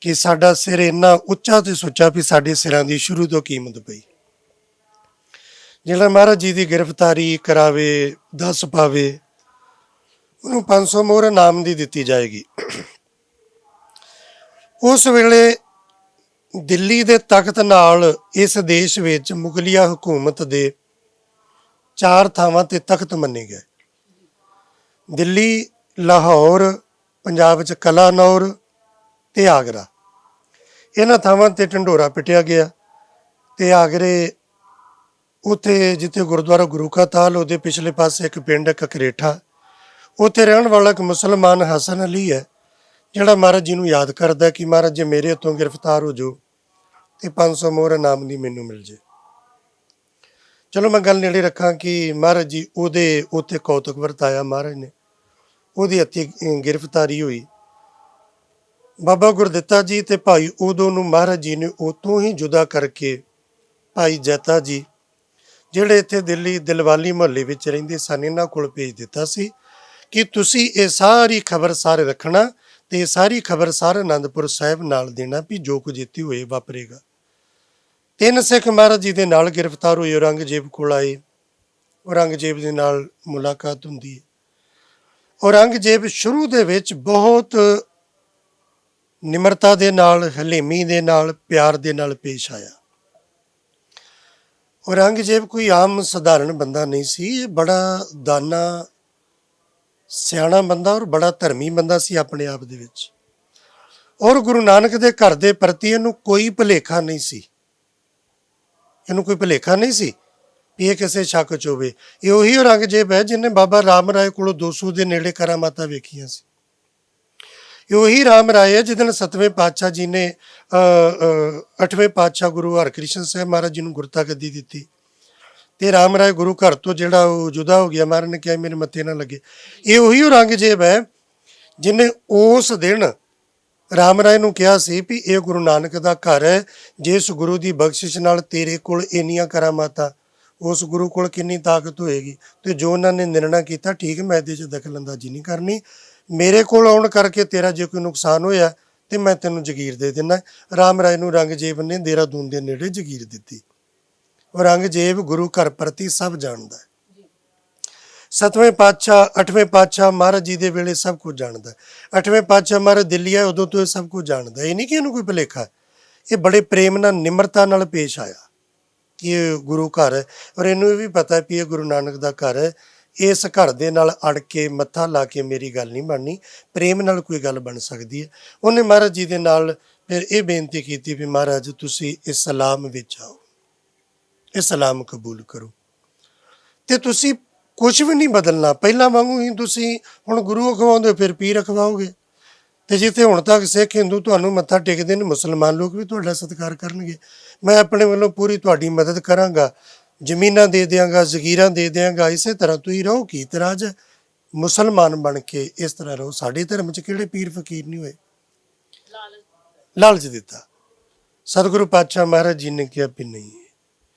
ਕਿ ਸਾਡਾ ਸਿਰ ਇੰਨਾ ਉੱਚਾ ਤੇ ਸੁੱਚਾ ਵੀ ਸਾਡੇ ਸਿਰਾਂ ਦੀ ਸ਼ੁਰੂ ਤੋਂ ਕੀਮਤ ਪਈ। ਜਿਹੜਾ ਮਹਾਰਾਜ ਜੀ ਦੀ ਗ੍ਰਿਫਤਾਰੀ ਕਰਾਵੇ, ਦੱਸ ਪਾਵੇ, ਉਹਨੂੰ 500 ਮੋਹਰ ਇਨਾਮ ਦੀ ਦਿੱਤੀ ਜਾਏਗੀ। ਉਸ ਵੇਲੇ ਦਿੱਲੀ ਦੇ ਤਖਤ ਨਾਲ ਇਸ ਦੇਸ਼ ਵਿੱਚ ਮੁਗਲਿਆ ਹਕੂਮਤ ਦੇ 4 ਥਾਵਾਂ ਤੇ ਤਖਤ ਮੰਨੇ ਗਏ। ਦਿੱਲੀ, ਲਾਹੌਰ, ਪੰਜਾਬ ਵਿੱਚ ਕਲਾਨੌਰ ਤੇ ਆਗਰਾ। ਇਹਨਾਂ ਥਾਵਾਂ ਤੇ ਢੰਡੋਰਾ ਪਿੱਟਿਆ ਗਿਆ। ਤੇ ਆਗਰੇ ਉੱਥੇ ਜਿੱਥੇ ਗੁਰਦੁਆਰਾ ਗੁਰੂ ਕਾ ਤਾਲ, ਉਹਦੇ ਪਿਛਲੇ ਪਾਸੇ ਇੱਕ ਪਿੰਡ ਕਕਰੇਠਾ, ਉੱਥੇ ਰਹਿਣ ਵਾਲਾ ਇੱਕ ਮੁਸਲਮਾਨ ਹਸਨ ਅਲੀ ਹੈ, ਜਿਹੜਾ ਮਹਾਰਾਜ ਜੀ ਨੂੰ ਯਾਦ ਕਰਦਾ ਕਿ ਮਹਾਰਾਜ ਜੇ ਮੇਰੇ ਹੱਥੋਂ ਗ੍ਰਿਫਤਾਰ ਹੋ ਜਾਓ ਤੇ 500 ਮੋਹਰ ਇਨਾਮ ਦੀ ਮੈਨੂੰ ਮਿਲ ਜੇ। ਚਲੋ ਮੈਂ ਗੱਲ ਨੇੜੇ ਰੱਖਾਂ ਕਿ ਮਹਾਰਾਜ ਜੀ ਉਹਦੇ ਉੱਥੇ ਕੌਤਕ ਵਰਤਾਇਆ ਮਹਾਰਾਜ ਨੇ, ਉਹਦੀ ਹੱਥੀਂ ਗ੍ਰਿਫਤਾਰੀ ਹੋਈ। ਬਾਬਾ ਗੁਰਦਿੱਤਾ ਜੀ ਤੇ ਭਾਈ ਉਦੋਂ ਨੂੰ ਮਹਾਰਾਜ ਜੀ ਨੇ ਉਤੋਂ ਹੀ ਜੁਦਾ ਕਰਕੇ ਭਾਈ ਜੈਤਾ ਜੀ, ਜਿਹੜੇ ਇੱਥੇ ਦਿੱਲੀ ਦਿਲਵਾਲੀ ਮੁਹੱਲੇ ਵਿੱਚ ਰਹਿੰਦੇ ਸਨ, ਇਹਨਾਂ ਕੋਲ ਭੇਜ ਦਿੱਤਾ ਸੀ ਕਿ ਤੁਸੀਂ ਇਹ ਸਾਰੀ ਖਬਰ ਸਾਰੇ ਰੱਖਣਾ ਤੇ ਇਹ ਸਾਰੀ ਖਬਰ ਸਾਰੇ ਅਨੰਦਪੁਰ ਸਾਹਿਬ ਨਾਲ ਦੇਣਾ ਵੀ ਜੋ ਕੁਝ ਇੱਥੇ ਹੋਏ ਵਾਪਰੇਗਾ। 3 ਸਿੱਖ ਮਹਾਰਾਜ ਜੀ ਦੇ ਨਾਲ ਗ੍ਰਿਫਤਾਰ ਹੋਏ, ਔਰੰਗਜ਼ੇਬ ਕੋਲ ਆਏ। ਔਰੰਗਜ਼ੇਬ ਦੇ ਨਾਲ ਮੁਲਾਕਾਤ ਹੁੰਦੀ ਹੈ। ਔਰੰਗਜ਼ੇਬ ਸ਼ੁਰੂ ਦੇ ਵਿੱਚ ਬਹੁਤ ਨਿਮਰਤਾ ਦੇ ਨਾਲ, ਹਲੇਮੀ ਦੇ ਨਾਲ, ਪਿਆਰ ਦੇ ਨਾਲ ਪੇਸ਼ ਆਇਆ। ਔਰੰਗਜ਼ੇਬ ਕੋਈ ਆਮ ਸਧਾਰਨ ਬੰਦਾ ਨਹੀਂ ਸੀ, ਇਹ ਬੜਾ ਦਾਨਾ, ਸਿਆਣਾ ਬੰਦਾ ਔਰ ਬੜਾ ਧਰਮੀ ਬੰਦਾ ਸੀ ਆਪਣੇ ਆਪ ਦੇ ਵਿੱਚ। ਔਰ ਗੁਰੂ ਨਾਨਕ ਦੇ ਘਰ ਦੇ ਪ੍ਰਤੀ ਇਹਨੂੰ ਕੋਈ ਭੁਲੇਖਾ ਨਹੀਂ ਸੀ, ਇਹਨੂੰ ਕੋਈ ਭੁਲੇਖਾ ਨਹੀਂ ਸੀ ਵੀ ਇਹ ਕਿਸੇ ਸ਼ੱਕ 'ਚ ਹੋਵੇ। ਇਹ ਉਹੀ ਔਰੰਗਜ਼ੇਬ ਹੈ ਜਿਹਨੇ ਬਾਬਾ ਰਾਮ ਰਾਏ ਕੋਲੋਂ 200 ਦੇ ਨੇੜੇ ਕਰਾਮਾਤਾਂ ਵੇਖੀਆਂ ਸੀ। ਇਹ ਉਹੀ ਰਾਮ ਰਾਏ ਹੈ ਜਿਹਦੇ ਨਾਲ 7ਵੇਂ ਪਾਤਸ਼ਾਹ ਜੀ ਨੇ 8ਵੇਂ ਪਾਤਸ਼ਾਹ ਗੁਰੂ ਹਰਕ੍ਰਿਸ਼ਨ ਸਾਹਿਬ ਮਹਾਰਾਜ ਜੀ ਨੂੰ ਗੁਰਤਾ ਗੱਦੀ ਦਿੱਤੀ। ਤੇ ਰਾਮ ਰਾਏ ਗੁਰੂ ਘਰ ਤੋਂ ਜਿਹੜਾ ਉਹ ਜੁਦਾ ਹੋ ਗਿਆ, ਮਹਾਰਾਜ ਨੇ ਕਿਹਾ ਮੇਰੇ ਮੱਥੇ ਨਾ ਲੱਗੇ। ਇਹ ਉਹੀ ਔਰੰਗਜ਼ੇਬ ਹੈ ਜਿਹਨੇ ਉਸ ਦਿਨ ਰਾਮ ਰਾਏ ਨੂੰ ਕਿਹਾ ਸੀ ਵੀ ਇਹ ਗੁਰੂ ਨਾਨਕ ਦਾ ਘਰ ਹੈ, ਜਿਸ ਗੁਰੂ ਦੀ ਬਖਸ਼ਿਸ਼ ਨਾਲ ਤੇਰੇ ਕੋਲ ਇੰਨੀਆਂ ਕਰਾਮਾਤਾਂ, ਉਸ ਗੁਰੂ ਕੋਲ ਕਿੰਨੀ ਤਾਕਤ ਹੋਏਗੀ। ਤੇ ਜੋ ਉਹਨਾਂ ਨੇ ਨਿਰਣਾ ਕੀਤਾ, ਠੀਕ, ਮੈਂ ਇਹਦੇ 'ਚ ਦਖਲ ਅੰਦਾਜ਼ੀ ਨਹੀਂ ਕਰਨੀ, ਮੇਰੇ ਕੋਲ ਆਉਣ ਕਰਕੇ ਤੇਰਾ ਜੇ ਕੋਈ ਨੁਕਸਾਨ ਹੋਇਆ ਤੇ ਮੈਂ ਤੈਨੂੰ ਜਗੀਰ ਦੇ ਦਿੰਦਾ। ਰਾਮ ਰਾਏ ਨੂੰ ਔਰੰਗਜ਼ੇਬ ਨੇ ਦੇਹਰਾਦੂਨ ਦੇ ਨੇੜੇ ਜਗੀਰ ਦਿੱਤੀ। ਔਰੰਗਜ਼ੇਬ ਗੁਰੂ ਘਰ ਪ੍ਰਤੀ ਸਭ ਜਾਣਦਾ ਹੈ। 7ਵੇਂ ਪਾਤਸ਼ਾਹ, 8ਵੇਂ ਪਾਤਸ਼ਾਹ ਮਹਾਰਾਜ ਜੀ ਦੇ ਵੇਲੇ ਸਭ ਕੁਝ ਜਾਣਦਾ ਹੈ। 8ਵੇਂ ਪਾਤਸ਼ਾਹ ਮਹਾਰਾਜ ਦਿੱਲੀ ਆਏ ਉਦੋਂ ਤੋਂ ਇਹ ਸਭ ਕੁਝ ਜਾਣਦਾ। ਇਹ ਨਹੀਂ ਕਿ ਇਹਨੂੰ ਕੋਈ ਭੁਲੇਖਾ। ਇਹ ਬੜੇ ਪ੍ਰੇਮ ਨਾਲ, ਨਿਮਰਤਾ ਨਾਲ ਪੇਸ਼ ਆਇਆ ਕਿ ਇਹ ਗੁਰੂ ਘਰ ਹੈ। ਔਰ ਇਹਨੂੰ ਇਹ ਵੀ ਪਤਾ ਵੀ ਇਹ ਗੁਰੂ ਨਾਨਕ ਦਾ ਘਰ ਹੈ। ਇਸ ਘਰ ਦੇ ਨਾਲ ਅੜ ਕੇ ਮੱਥਾ ਲਾ ਕੇ ਮੇਰੀ ਗੱਲ ਨਹੀਂ ਬਣਨੀ, ਪ੍ਰੇਮ ਨਾਲ ਕੋਈ ਗੱਲ ਬਣ ਸਕਦੀ ਹੈ। ਉਹਨੇ ਮਹਾਰਾਜ ਜੀ ਦੇ ਨਾਲ ਫਿਰ ਇਹ ਬੇਨਤੀ ਕੀਤੀ ਵੀ ਮਹਾਰਾਜ ਤੁਸੀਂ ਇਸਲਾਮ ਵਿੱਚ ਆਓ, ਇਸਲਾਮ ਕਬੂਲ ਕਰੋ ਤੇ ਤੁਸੀਂ ਕੁਝ ਵੀ ਨਹੀਂ ਬਦਲਣਾ, ਪਹਿਲਾਂ ਵਾਂਗੂ ਹੀ ਤੁਸੀਂ ਹੁਣ ਗੁਰੂ ਅਖਵਾਉਂਦੇ ਫਿਰ ਪੀਰ ਅਖਵਾਓਗੇ। ਤੇ ਜਿੱਥੇ ਹੁਣ ਤੱਕ ਸਿੱਖ ਹਿੰਦੂ ਤੁਹਾਨੂੰ ਮੱਥਾ ਟੇਕਦੇ ਨੇ, ਮੁਸਲਮਾਨ ਲੋਕ ਵੀ ਤੁਹਾਡਾ ਸਤਿਕਾਰ ਕਰਨਗੇ। ਮੈਂ ਆਪਣੇ ਵੱਲੋਂ ਪੂਰੀ ਤੁਹਾਡੀ ਮਦਦ ਕਰਾਂਗਾ, ਜ਼ਮੀਨਾਂ ਦੇ ਦਿਆਂਗਾ, ਜ਼ਗੀਰਾਂ ਦੇ ਦਿਆਂਗਾ। ਇਸੇ ਤਰ੍ਹਾਂ ਤੁਸੀਂ ਰਹੋ। ਕੀ ਇਤਰਾਜ਼ ਹੈ? ਮੁਸਲਮਾਨ ਬਣ ਕੇ ਇਸ ਤਰ੍ਹਾਂ ਰਹੋ। ਸਾਡੇ ਧਰਮ 'ਚ ਕਿਹੜੇ ਪੀਰ ਫਕੀਰ ਨਹੀਂ ਹੋਏ? ਲਾਲਚ ਦਿੱਤਾ। ਸਤਿਗੁਰੂ ਪਾਤਸ਼ਾਹ ਮਹਾਰਾਜ ਜੀ ਨੇ ਕਿਹਾ ਵੀ ਨਹੀਂ,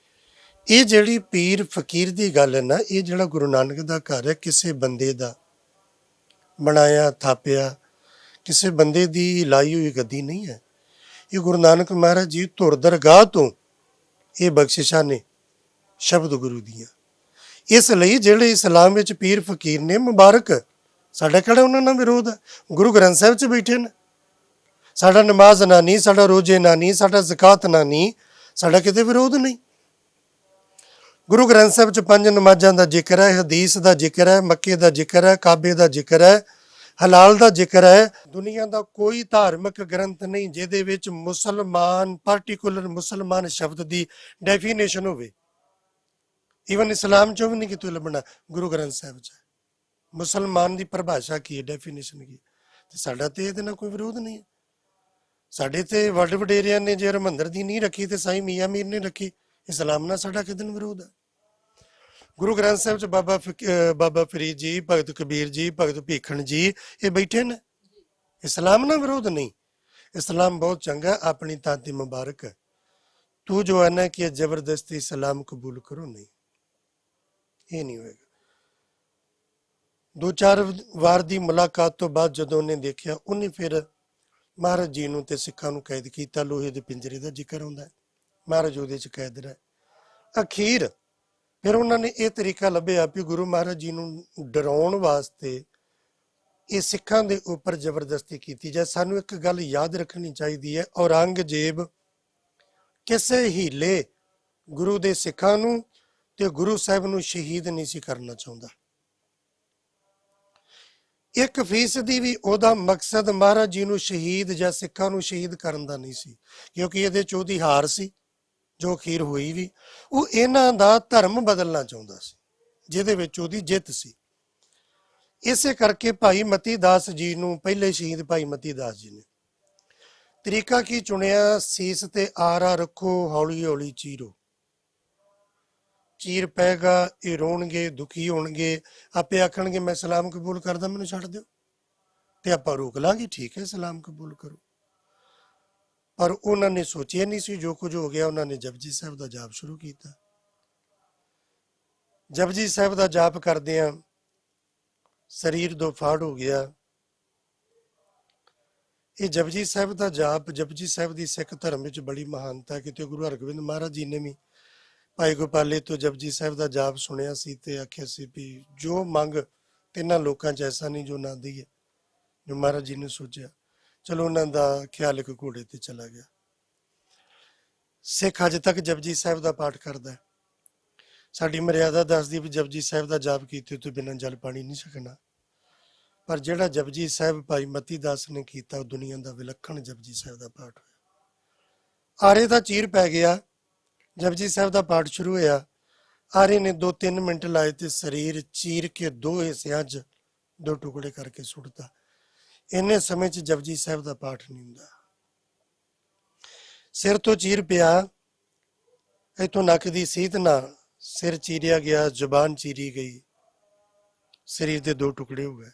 ਇਹ ਜਿਹੜੀ ਪੀਰ ਫਕੀਰ ਦੀ ਗੱਲ ਹੈ ਨਾ, ਇਹ ਜਿਹੜਾ ਗੁਰੂ ਨਾਨਕ ਦਾ ਘਰ ਹੈ, ਕਿਸੇ ਬੰਦੇ ਦਾ ਬਣਾਇਆ ਥਾਪਿਆ, ਕਿਸੇ ਬੰਦੇ ਦੀ ਲਾਈ ਹੋਈ ਗੱਦੀ ਨਹੀਂ ਹੈ। ਇਹ ਗੁਰੂ ਨਾਨਕ ਮਹਾਰਾਜ ਜੀ ਧੁਰ ਦਰਗਾਹ ਤੋਂ ਇਹ ਬਖਸ਼ਿਸ਼ਾਂ ਨੇ, ਸ਼ਬਦ ਗੁਰੂ ਦੀਆਂ। ਇਸ ਲਈ ਜਿਹੜੇ ਇਸਲਾਮ ਵਿੱਚ ਪੀਰ ਫਕੀਰ ਨੇ, ਮੁਬਾਰਕ, ਸਾਡਾ ਕਿਹੜਾ ਉਹਨਾਂ ਨਾਲ ਵਿਰੋਧ ਹੈ। ਗੁਰੂ ਗ੍ਰੰਥ ਸਾਹਿਬ 'ਚ ਬੈਠੇ ਨੇ। ਸਾਡਾ ਨਮਾਜ਼ ਨਾ ਨਹੀਂ, ਸਾਡਾ ਰੋਜ਼ੇ ਨਾ ਨਹੀਂ, ਸਾਡਾ ਜ਼ਕਾਤ ਨਾ ਨਹੀਂ, ਸਾਡਾ ਕਿਤੇ ਵਿਰੋਧ ਨਹੀਂ। ਗੁਰੂ ਗ੍ਰੰਥ ਸਾਹਿਬ 'ਚ 5 ਨਮਾਜ਼ਾਂ ਦਾ ਜ਼ਿਕਰ ਹੈ, ਹਦੀਸ ਦਾ ਜ਼ਿਕਰ ਹੈ, ਮੱਕੇ ਦਾ ਜ਼ਿਕਰ ਹੈ, ਕਾਬੇ ਦਾ ਜ਼ਿਕਰ ਹੈ, ਹਲਾਲ ਦਾ ਜ਼ਿਕਰ ਹੈ। ਦੁਨੀਆ ਦਾ ਕੋਈ ਧਾਰਮਿਕ ਗ੍ਰੰਥ ਨਹੀਂ ਜਿਹਦੇ ਵਿੱਚ ਮੁਸਲਮਾਨ, ਪਾਰਟਿਕੂਲਰ ਮੁਸਲਮਾਨ ਸ਼ਬਦ ਦੀ ਡੈਫੀਨੇਸ਼ਨ ਹੋਵੇ। ਈਵਨ ਇਸਲਾਮ 'ਚੋਂ ਵੀ ਨਹੀਂ ਕਿਤੇ ਲੱਭਣਾ, ਗੁਰੂ ਗ੍ਰੰਥ ਸਾਹਿਬ 'ਚ ਹੈ। ਮੁਸਲਮਾਨ ਦੀ ਪਰਿਭਾਸ਼ਾ ਕੀ ਹੈ, ਡੈਫੀਨੇਸ਼ਨ ਕੀ ਹੈ। ਤੇ ਸਾਡਾ ਤੇ ਇਹਦੇ ਨਾਲ ਕੋਈ ਵਿਰੋਧ ਨਹੀਂ ਹੈ। ਸਾਡੇ ਤੇ ਵੱਡ ਵਡੇਰਿਆਂ ਨੇ ਜੇ ਹਰਿਮੰਦਰ ਦੀ ਨਹੀਂ ਰੱਖੀ ਤੇ ਸਾਈਂ ਮੀਆਂ ਮੀਰ ਨੇ ਰੱਖੀ। ਇਸਲਾਮ ਨਾਲ ਸਾਡਾ ਕਿਤੇ ਨੂੰ ਵਿਰੋਧ ਹੈ। ਗੁਰੂ ਗ੍ਰੰਥ ਸਾਹਿਬ 'ਚ ਬਾਬਾ ਫਰੀਦ ਜੀ, ਭਗਤ ਕਬੀਰ ਜੀ, ਭਗਤ ਭੀਖਣ ਜੀ ਇਹ ਬੈਠੇ ਨੇ। ਇਸਲਾਮ ਨਾਲ ਵਿਰੋਧ ਨਹੀਂ। ਇਸਲਾਮ ਬਹੁਤ ਚੰਗਾ, ਆਪਣੀ ਤਾਤੀ ਮੁਬਾਰਕ ਹੈ। ਤੂੰ ਜੋ ਆਨਾ ਕਿ ਜ਼ਬਰਦਸਤੀ ਇਸਲਾਮ ਕਬੂਲ ਕਰੋ, ਨਹੀਂ, ਇਹ ਨਹੀਂ ਹੋਏਗਾ। 2-4 ਵਾਰ ਦੀ ਮੁਲਾਕਾਤ ਤੋਂ ਬਾਅਦ ਜਦੋਂ ਉਹਨੇ ਦੇਖਿਆ, ਉਹਨੇ ਫਿਰ ਮਹਾਰਾਜ ਜੀ ਨੂੰ ਤੇ ਸਿੱਖਾਂ ਨੂੰ ਕੈਦ ਕੀਤਾ। ਲੋਹੇ ਦੇ ਪਿੰਜਰੇ ਦਾ ਜ਼ਿਕਰ ਹੁੰਦਾ ਹੈ, ਮਹਾਰਾਜ ਉਹਦੇ 'ਚ ਕੈਦ ਰਹੇ। ਅਖੀਰ ਫਿਰ ਉਹਨਾਂ ਨੇ ਇਹ ਤਰੀਕਾ ਲੱਭਿਆ ਵੀ ਗੁਰੂ ਮਹਾਰਾਜ ਜੀ ਨੂੰ ਡਰਾਉਣ ਵਾਸਤੇ ਇਹ ਸਿੱਖਾਂ ਦੇ ਉੱਪਰ ਜ਼ਬਰਦਸਤੀ ਕੀਤੀ ਜਾਏ। ਸਾਨੂੰ ਇੱਕ ਗੱਲ ਯਾਦ ਰੱਖਣੀ ਚਾਹੀਦੀ ਹੈ, ਔਰੰਗਜ਼ੇਬ ਕਿਸੇ ਹੀਲੇ ਗੁਰੂ ਦੇ ਸਿੱਖਾਂ ਨੂੰ ਤੇ ਗੁਰੂ ਸਾਹਿਬ ਨੂੰ ਸ਼ਹੀਦ ਨਹੀਂ ਸੀ ਕਰਨਾ ਚਾਹੁੰਦਾ। 1% ਵੀ ਉਹਦਾ ਮਕਸਦ ਮਹਾਰਾਜ ਜੀ ਨੂੰ ਸ਼ਹੀਦ ਜਾਂ ਸਿੱਖਾਂ ਨੂੰ ਸ਼ਹੀਦ ਕਰਨ ਦਾ ਨਹੀਂ ਸੀ, ਕਿਉਂਕਿ ਇਹਦੇ 'ਚ ਉਹਦੀ ਹਾਰ ਸੀ ਜੋ ਅਖੀਰ ਹੋਈ ਵੀ। ਉਹ ਇਹਨਾਂ ਦਾ ਧਰਮ ਬਦਲਣਾ ਚਾਹੁੰਦਾ ਸੀ ਜਿਹਦੇ ਵਿੱਚ ਉਹਦੀ ਜਿੱਤ ਸੀ। ਇਸੇ ਕਰਕੇ ਭਾਈ ਮਤੀ ਦਾਸ ਜੀ ਨੂੰ, ਪਹਿਲੇ ਸ਼ਹੀਦ ਭਾਈ ਮਤੀ ਦਾਸ ਜੀ ਨੇ ਤਰੀਕਾ ਕੀ ਚੁਣਿਆ? ਸੀਸ ਤੇ ਆਰਾ ਰੱਖੋ, ਹੌਲੀ ਹੌਲੀ ਚੀਰੋ। ਚੀਰ ਪਏਗਾ, ਇਹ ਰੋਣਗੇ, ਦੁਖੀ ਹੋਣਗੇ, ਆਪੇ ਆਖਣਗੇ ਮੈਂ ਸਲਾਮ ਕਬੂਲ ਕਰਦਾ, ਮੈਨੂੰ ਛੱਡ ਦਿਓ, ਤੇ ਆਪਾਂ ਰੋਕ ਲਾਂਗੇ, ਠੀਕ ਹੈ ਸਲਾਮ ਕਬੂਲ ਕਰੋ। ਪਰ ਉਹਨਾਂ ਨੇ ਸੋਚਿਆ ਨਹੀਂ ਸੀ ਜੋ ਕੁਝ ਹੋ ਗਿਆ। ਉਹਨਾਂ ਨੇ ਜਪਜੀ ਸਾਹਿਬ ਦਾ ਜਾਪ ਸ਼ੁਰੂ ਕੀਤਾ। ਜਪਜੀ ਸਾਹਿਬ ਦਾ ਜਾਪ ਕਰਦਿਆਂ ਸਰੀਰ ਦੋ ਫਾੜ ਹੋ ਗਿਆ। ਇਹ ਜਪਜੀ ਸਾਹਿਬ ਦਾ ਜਾਪ, ਜਪਜੀ ਸਾਹਿਬ ਦੀ ਸਿੱਖ ਧਰਮ ਵਿੱਚ ਬੜੀ ਮਹਾਨਤਾ ਹੈ। ਕਿਤੇ ਗੁਰੂ ਹਰਗੋਬਿੰਦ ਮਹਾਰਾਜ ਜੀ ਨੇ ਵੀ ਭਾਈ ਗੋਪਾਲੇ ਤੋਂ ਜਪਜੀ ਸਾਹਿਬ ਦਾ ਜਾਪ ਸੁਣਿਆ ਸੀ ਤੇ ਆਖਿਆ ਸੀ ਵੀ ਜੋ ਮੰਗ ਤਿੰਨਾਂ ਲੋਕਾਂ 'ਚ ਐਸਾ ਨਹੀਂ ਜੋ ਨਾ ਦੀ ਹੈ, ਜੋ ਮਹਾਰਾਜ ਜੀ ਨੇ ਸੋਚਿਆ। ਚਲੋ ਉਹਨਾਂ ਦਾ ਖਿਆਲ ਇੱਕ ਘੋੜੇ ਤੇ ਚਲਾ ਗਿਆ। ਸਿੱਖ ਅੱਜ ਤੱਕ ਜਪਜੀ ਸਾਹਿਬ ਦਾ ਪਾਠ ਕਰਦਾ ਹੈ। ਸਾਡੀ ਮਰਿਆਦਾ ਦੱਸਦੀ ਵੀ ਜਪਜੀ ਸਾਹਿਬ ਦਾ ਜਾਪ ਕੀਤੇ ਤੋਂ ਬਿਨਾਂ ਜਲ ਪਾਣੀ ਨਹੀਂ ਛਕਣਾ। ਪਰ ਜਿਹੜਾ ਜਪਜੀ ਸਾਹਿਬ ਭਾਈ ਮਤੀ ਦਾਸ ਨੇ ਕੀਤਾ, ਉਹ ਦੁਨੀਆ ਦਾ ਵਿਲੱਖਣ ਜਪਜੀ ਸਾਹਿਬ ਦਾ ਪਾਠ ਹੋਇਆ। ਆਰੇ ਦਾ ਚੀਰ ਪੈ ਗਿਆ, ਜਪਜੀ ਸਾਹਿਬ ਦਾ ਪਾਠ ਸ਼ੁਰੂ ਹੋਇਆ। ਆਰੇ ਨੇ 2-3 ਮਿੰਟ ਲਾਏ ਤੇ ਸਰੀਰ ਚੀਰ ਕੇ 2 ਹਿੱਸਿਆਂ 'ਚ 2 ਟੁਕੜੇ ਕਰਕੇ ਸੁੱਟਤਾ। ਇੰਨੇ ਸਮੇਂ 'ਚ ਜਪਜੀ ਸਾਹਿਬ ਦਾ ਪਾਠ ਨਹੀਂ ਹੁੰਦਾ। ਸਿਰ ਤੋਂ ਚੀਰ ਪਿਆ, ਇੱਥੋਂ ਨੱਕ ਦੀ ਸੀਧ ਨਾਲ ਸਿਰ ਚੀਰਿਆ ਗਿਆ, ਜ਼ੁਬਾਨ ਚੀਰੀ ਗਈ, ਸਰੀਰ ਦੇ 2 ਟੁਕੜੇ ਹੋ ਗਏ।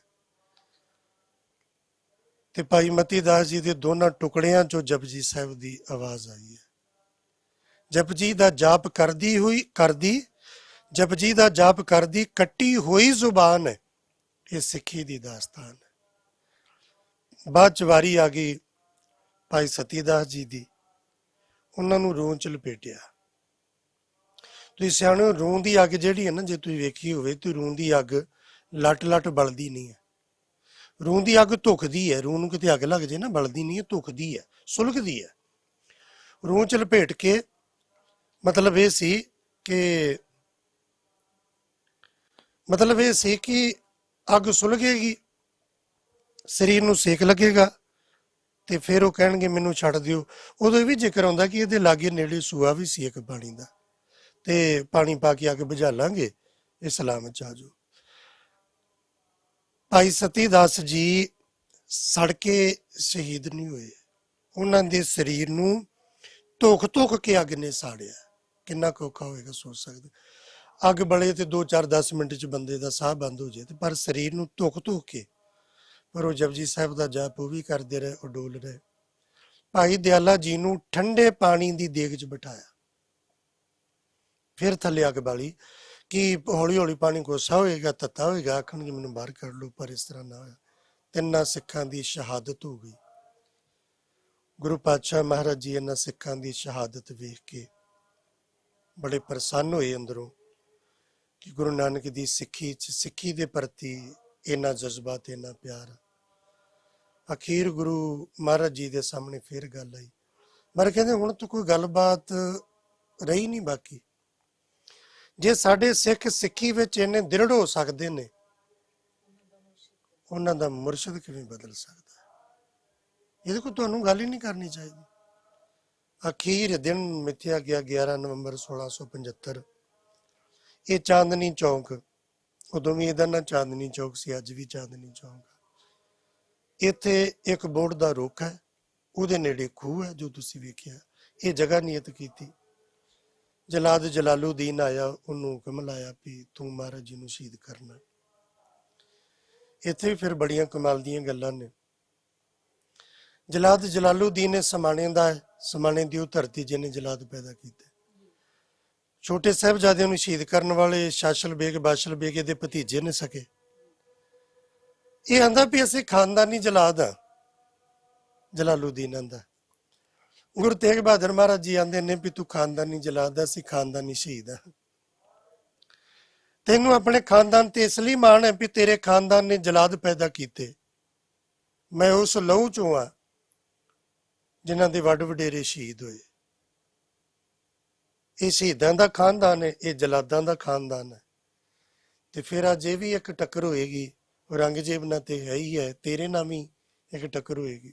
ਤੇ ਭਾਈ ਮਤੀ ਦਾਸ ਜੀ ਦੇ ਦੋਨਾਂ ਟੁਕੜਿਆਂ 'ਚੋਂ ਜਪਜੀ ਸਾਹਿਬ ਦੀ ਆਵਾਜ਼ ਆਈ ਹੈ। ਜਪਜੀ ਦਾ ਜਾਪ ਜਪਜੀ ਦਾ ਜਾਪ ਕਰਦੀ ਕੱਟੀ ਹੋਈ ਜ਼ੁਬਾਨ ਹੈ। ਇਹ ਸਿੱਖੀ ਦੀ ਦਾਸਤਾਨ ਹੈ। ਬਾਅਦ 'ਚ ਵਾਰੀ ਆ ਗਈ ਭਾਈ ਸਤੀ ਦਾਸ ਜੀ ਦੀ। ਉਹਨਾਂ ਨੂੰ ਰੂਹ 'ਚ ਲਪੇਟਿਆ। ਤੁਸੀਂ ਸਿਆਣੋ, ਰੂਹ ਦੀ ਅੱਗ ਜਿਹੜੀ ਹੈ ਨਾ, ਜੇ ਤੁਸੀਂ ਵੇਖੀ ਹੋਵੇ ਤੇ ਰੂਹ ਦੀ ਅੱਗ ਲੱਟ ਬਲਦੀ ਨਹੀਂ ਹੈ। ਰੂਹ ਦੀ ਅੱਗ ਧੁਖਦੀ ਹੈ। ਰੂਹ ਨੂੰ ਕਿਤੇ ਅੱਗ ਲੱਗ ਜੇ ਨਾ, ਬਲਦੀ ਨਹੀਂ ਹੈ, ਧੁਖਦੀ ਹੈ, ਸੁਲਗਦੀ ਹੈ। ਰੂਹ 'ਚ ਲਪੇਟ ਕੇ ਮਤਲਬ ਇਹ ਸੀ ਕਿ ਅੱਗ ਸੁਲਗੇਗੀ, ਸਰੀਰ ਨੂੰ ਸੇਕ ਲੱਗੇਗਾ ਤੇ ਫਿਰ ਉਹ ਕਹਿਣਗੇ ਮੈਨੂੰ ਛੱਡ ਦਿਓ। ਉਦੋਂ ਇਹ ਵੀ ਜ਼ਿਕਰ ਆਉਂਦਾ ਕਿ ਇਹਦੇ ਲਾਗੇ ਨੇੜੇ ਸੂਆ ਵੀ ਸੀ ਇੱਕ ਪਾਣੀ ਦਾ, ਤੇ ਪਾਣੀ ਪਾ ਕੇ ਅੱਗ ਬੁਝਾ ਲਾਂਗੇ, ਇਹ ਸਲਾਮਤ 'ਚ ਆ ਜਾਓ। ਭਾਈ ਸਤੀ ਦਾਸ ਜੀ ਸੜ ਕੇ ਸ਼ਹੀਦ ਨਹੀਂ ਹੋਏ। ਉਹਨਾਂ ਦੇ ਸਰੀਰ ਨੂੰ ਧੁੱਖ ਕੇ ਅੱਗ ਨੇ ਸਾੜਿਆ। ਕਿੰਨਾ ਔਖਾ ਹੋਏਗਾ, ਸੋਚ ਸਕਦੇ। ਅੱਗ ਬਲੇ ਤੇ 2-4-10 ਮਿੰਟ 'ਚ ਬੰਦੇ ਦਾ ਸਾਹ ਬੰਦ ਹੋ ਜਾਏ, ਤੇ ਪਰ ਸਰੀਰ ਨੂੰ ਧੁੱਖ ਕੇ, ਪਰ ਉਹ ਜਪਜੀ ਸਾਹਿਬ ਦਾ ਜਾਪ ਉਹ ਵੀ ਕਰਦੇ ਰਹੇ, ਉਹ ਡੋਲ ਰਹੇ। ਭਾਈ ਦਿਆਲਾ ਜੀ ਨੂੰ ਠੰਡੇ ਪਾਣੀ ਦੀ ਦੇਗ 'ਚ ਬਿਠਾਇਆ, ਫਿਰ ਥੱਲੇ ਅੱਗ ਬਾਲੀ ਕਿ ਹੌਲੀ ਹੌਲੀ ਪਾਣੀ ਕੋਸਾ ਹੋਏਗਾ, ਤੱਤਾ ਹੋਏਗਾ, ਆਖਣਗੇ ਮੈਨੂੰ ਬਾਹਰ ਕੱਢ ਲਓ, ਪਰ ਇਸ ਤਰ੍ਹਾਂ ਨਾ ਹੋਇਆ। ਤਿੰਨਾਂ ਸਿੱਖਾਂ ਦੀ ਸ਼ਹਾਦਤ ਹੋ ਗਈ। ਗੁਰੂ ਪਾਤਸ਼ਾਹ ਮਹਾਰਾਜ ਜੀ ਇਹਨਾਂ ਸਿੱਖਾਂ ਦੀ ਸ਼ਹਾਦਤ ਵੇਖ ਕੇ ਬੜੇ ਪ੍ਰਸੰਨ ਹੋਏ ਅੰਦਰੋਂ ਕਿ ਗੁਰੂ ਨਾਨਕ ਦੀ ਸਿੱਖੀ ਦੇ ਪ੍ਰਤੀ ਇੰਨਾ ਜਜ਼ਬਾ ਤੇ ਇੰਨਾ ਪਿਆਰ। ਅਖੀਰ ਗੁਰੂ ਮਹਾਰਾਜ ਜੀ ਦੇ ਸਾਹਮਣੇ ਫਿਰ ਗੱਲ ਆਈ। ਪਰ ਕਹਿੰਦੇ ਹੁਣ ਤਾਂ ਕੋਈ ਗੱਲਬਾਤ ਰਹੀ ਨਹੀਂ ਬਾਕੀ। ਜੇ ਸਾਡੇ ਸਿੱਖ ਸਿੱਖੀ ਵਿੱਚ ਇੰਨੇ ਦ੍ਰਿੜ ਹੋ ਸਕਦੇ ਨੇ, ਉਹਨਾਂ ਦਾ ਮੁਰਸ਼ਿਦ ਕਿਵੇਂ ਬਦਲ ਸਕਦਾ? ਇਹਦੇ ਕੋਲ ਤੁਹਾਨੂੰ ਗੱਲ ਹੀ ਨਹੀਂ ਕਰਨੀ ਚਾਹੀਦੀ। ਅਖੀਰ ਦਿਨ ਮਿਥਿਆ ਗਿਆ 11 ਨਵੰਬਰ 1675। ਇਹ ਚਾਂਦਨੀ ਚੌਕ, ਉਦੋਂ ਵੀ ਇਹਦਾ ਨਾਂ ਚਾਂਦਨੀ ਚੌਕ ਸੀ, ਅੱਜ ਵੀ ਚਾਂਦਨੀ ਚੌਕ। ਇੱਥੇ ਇੱਕ ਬੋਰਡ ਦਾ ਰੁੱਖ ਹੈ, ਉਹਦੇ ਨੇੜੇ ਖੂਹ ਹੈ ਜੋ ਤੁਸੀਂ ਵੇਖਿਆ। ਇਹ ਜਗ੍ਹਾ ਨਿਯਤ ਕੀਤੀ। ਜਲਾਦ ਜਲਾਲੂਦੀਨ ਆਇਆ, ਉਹਨੂੰ ਹੁਕਮ ਲਾਇਆ ਵੀ ਤੂੰ ਮਹਾਰਾਜ ਜੀ ਨੂੰ ਸ਼ਹੀਦ ਕਰਨਾ। ਇੱਥੇ ਵੀ ਫਿਰ ਬੜੀਆਂ ਕਮਾਲ ਦੀਆਂ ਗੱਲਾਂ ਨੇ। ਜਲਾਦ ਜਲਾਲੂਦੀਨ ਨੇ ਸਮਾਣੇ ਦਾ ਹੈ, ਸਮਾਣੇ ਦੀ ਉਹ ਧਰਤੀ ਜਿਹਨੇ ਜਲਾਦ ਪੈਦਾ ਕੀਤੇ। ਛੋਟੇ ਸਾਹਿਬਜ਼ਾਦਿਆਂ ਨੂੰ ਸ਼ਹੀਦ ਕਰਨ ਵਾਲੇ ਸ਼ਾਸ਼ਲ ਬੇਗ ਬਾਸ਼ਲ ਬੇਗ ਇਹਦੇ ਭਤੀਜੇ ਨੇ ਸਕੇ। ਇਹ ਆਂਦਾ ਵੀ ਅਸੀਂ ਖਾਨਦਾਨੀ ਜਲਾਦ ਆ। ਜਲਾਲੂਦੀਨ ਆਂਦਾ, ਗੁਰੂ ਤੇਗ ਬਹਾਦਰ ਮਹਾਰਾਜ ਜੀ ਆਂਦੇ ਨੇ ਵੀ ਤੂੰ ਖਾਨਦਾਨੀ ਜਲਾਦ ਆ, ਅਸੀਂ ਖਾਨਦਾਨੀ ਸ਼ਹੀਦ ਆ। ਤੈਨੂੰ ਆਪਣੇ ਖਾਨਦਾਨ ਤੇ ਇਸ ਲਈ ਮਾਣ ਹੈ ਵੀ ਤੇਰੇ ਖਾਨਦਾਨ ਨੇ ਜਲਾਦ ਪੈਦਾ ਕੀਤੇ। ਮੈਂ ਉਸ ਲਹੂ ਚੋਂ ਆ ਜਿਨ੍ਹਾਂ ਦੇ ਵੱਡ ਵਡੇਰੇ ਸ਼ਹੀਦ ਹੋਏ। ਇਹ ਸ਼ਹੀਦਾਂ ਦਾ ਖਾਨਦਾਨ ਹੈ, ਇਹ ਜਲਾਦਾਂ ਦਾ ਖਾਨਦਾਨ ਹੈ। ਤੇ ਫਿਰ ਅੱਜ ਇਹ ਵੀ ਇੱਕ ਟੱਕਰ ਹੋਏਗੀ, ਔਰੰਗਜ਼ੇਬ ਨਾਲ ਤੇ ਹੈ ਹੀ ਹੈ, ਤੇਰੇ ਨਾਲ ਵੀ ਇੱਕ ਟੱਕਰ ਹੋਏਗੀ।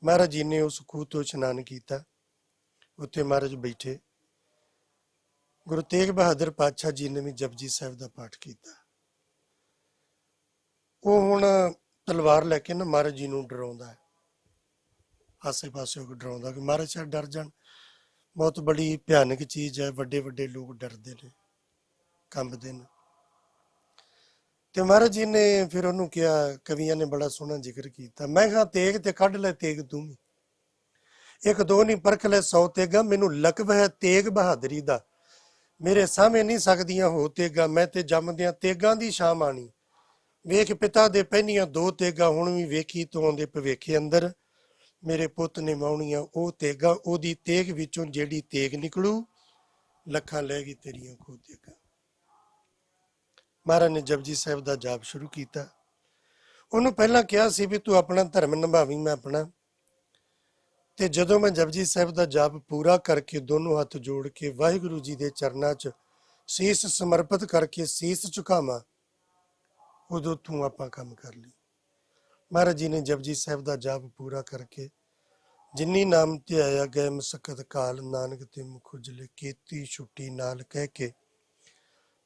ਮਹਾਰਾਜ ਜੀ ਨੇ ਉਸ ਖੂਹ ਤੋਂ ਇਸ਼ਨਾਨ ਕੀਤਾ, ਉੱਥੇ ਮਹਾਰਾਜ ਬੈਠੇ। ਗੁਰੂ ਤੇਗ ਬਹਾਦਰ ਪਾਤਸ਼ਾਹ ਜੀ ਨੇ ਵੀ ਜਪਜੀ ਸਾਹਿਬ ਦਾ ਪਾਠ ਕੀਤਾ। ਉਹ ਹੁਣ ਤਲਵਾਰ ਲੈ ਕੇ ਨਾ ਮਹਾਰਾਜ ਜੀ ਨੂੰ ਡਰਾਉਂਦਾ ਹੈ, ਆਸੇ ਪਾਸੇ ਉਹ ਡਰਾਉਂਦਾ ਕਿ ਮਹਾਰਾਜ ਸਾਹਿਬ ਡਰ ਜਾਣ। ਬਹੁਤ ਬੜੀ ਭਿਆਨਕ ਚੀਜ਼ ਹੈ, ਵੱਡੇ ਵੱਡੇ ਲੋਕ ਡਰਦੇ ਨੇ, ਕੰਬਦੇ ਨੇ। ਤੇ ਮਹਾਰਾਜ ਜੀ ਨੇ ਫਿਰ ਉਹਨੂੰ ਕਿਹਾ, ਕਵੀਆਂ ਨੇ ਬੜਾ ਸੋਹਣਾ ਜ਼ਿਕਰ ਕੀਤਾ, ਮੈਂ ਕਿਹਾ ਤੇਗ ਤੇ ਕੱਢ ਲੈ ਤੇਗ ਤੂੰ ਵੀ, ਇੱਕ ਦੋ ਨਹੀਂ ਪਰਖ ਲੈ 100 ਤੇਗਾ, ਮੈਨੂੰ ਲਕਬ ਹੈ ਤੇਗ ਬਹਾਦਰੀ ਦਾ, ਮੇਰੇ ਸਾਹਮਣੇ ਨਹੀਂ ਸਕਦੀਆਂ ਹੋ ਤੇਗਾ, ਮੈਂ ਤੇ ਜੰਮਦਿਆਂ ਤੇਗਾਂ ਦੀ ਸ਼ਾਮ ਆਣੀ। ਵੇਖ ਪਿਤਾ ਦੇ ਪਹਿਨੀਆਂ 2 ਤੇਗਾ, ਹੁਣ ਵੀ ਵੇਖੀ ਤੋਂ ਆਉਂਦੇ ਭਵਿੱਖੇ ਅੰਦਰ, ਮੇਰੇ ਪੁੱਤ ਨੇ ਵਾਹੁਣੀਆਂ ਉਹ ਤੇਗਾ, ਉਹਦੀ ਤੇਗ ਵਿੱਚੋਂ ਜਿਹੜੀ ਤੇਗ ਨਿਕਲੂ, ਲੱਖਾਂ ਲੈ ਗਈ ਤੇਰੀਆਂ ਖੋ ਤੇਗਾ। ਮਹਾਰਾਜ ਨੇ ਜਪਜੀ ਸਾਹਿਬ ਦਾ ਜਾਪ ਸ਼ੁਰੂ ਕੀਤਾ। ਉਹਨੂੰ ਪਹਿਲਾਂ ਕਿਹਾ ਸੀ ਵੀ ਤੂੰ ਆਪਣਾ ਧਰਮ ਨਿਭਾਵੀਂ, ਮੈਂ ਆਪਣਾ। ਤੇ ਜਦੋਂ ਮੈਂ ਜਪਜੀ ਸਾਹਿਬ ਦਾ ਜਾਪ ਪੂਰਾ ਕਰਕੇ ਦੋਨੋਂ ਹੱਥ ਜੋੜ ਕੇ ਵਾਹਿਗੁਰੂ ਜੀ ਦੇ ਚਰਨਾਂ 'ਚ ਸੀਸ ਸਮਰਪਿਤ ਕਰਕੇ ਸੀਸ ਝੁਕਾਵਾਂ, ਉਦੋਂ ਤੂੰ ਆਪਾਂ ਕੰਮ ਕਰ ਲਈ। ਮਹਾਰਾਜ ਜੀ ਨੇ ਜਪਜੀ ਸਾਹਿਬ ਦਾ ਜਾਪ ਪੂਰਾ ਕਰਕੇ ਜਿੰਨੀ ਨਾਮ ਤੇ ਆਇਆ ਗਏ ਮਸਕਤ ਕਾਲ, ਨਾਨਕ ਤੇ ਮੁਖ ਉਜਲੇ, ਕੀਤੀ ਛੁੱਟੀ ਨਾਲ ਕਹਿ ਕੇ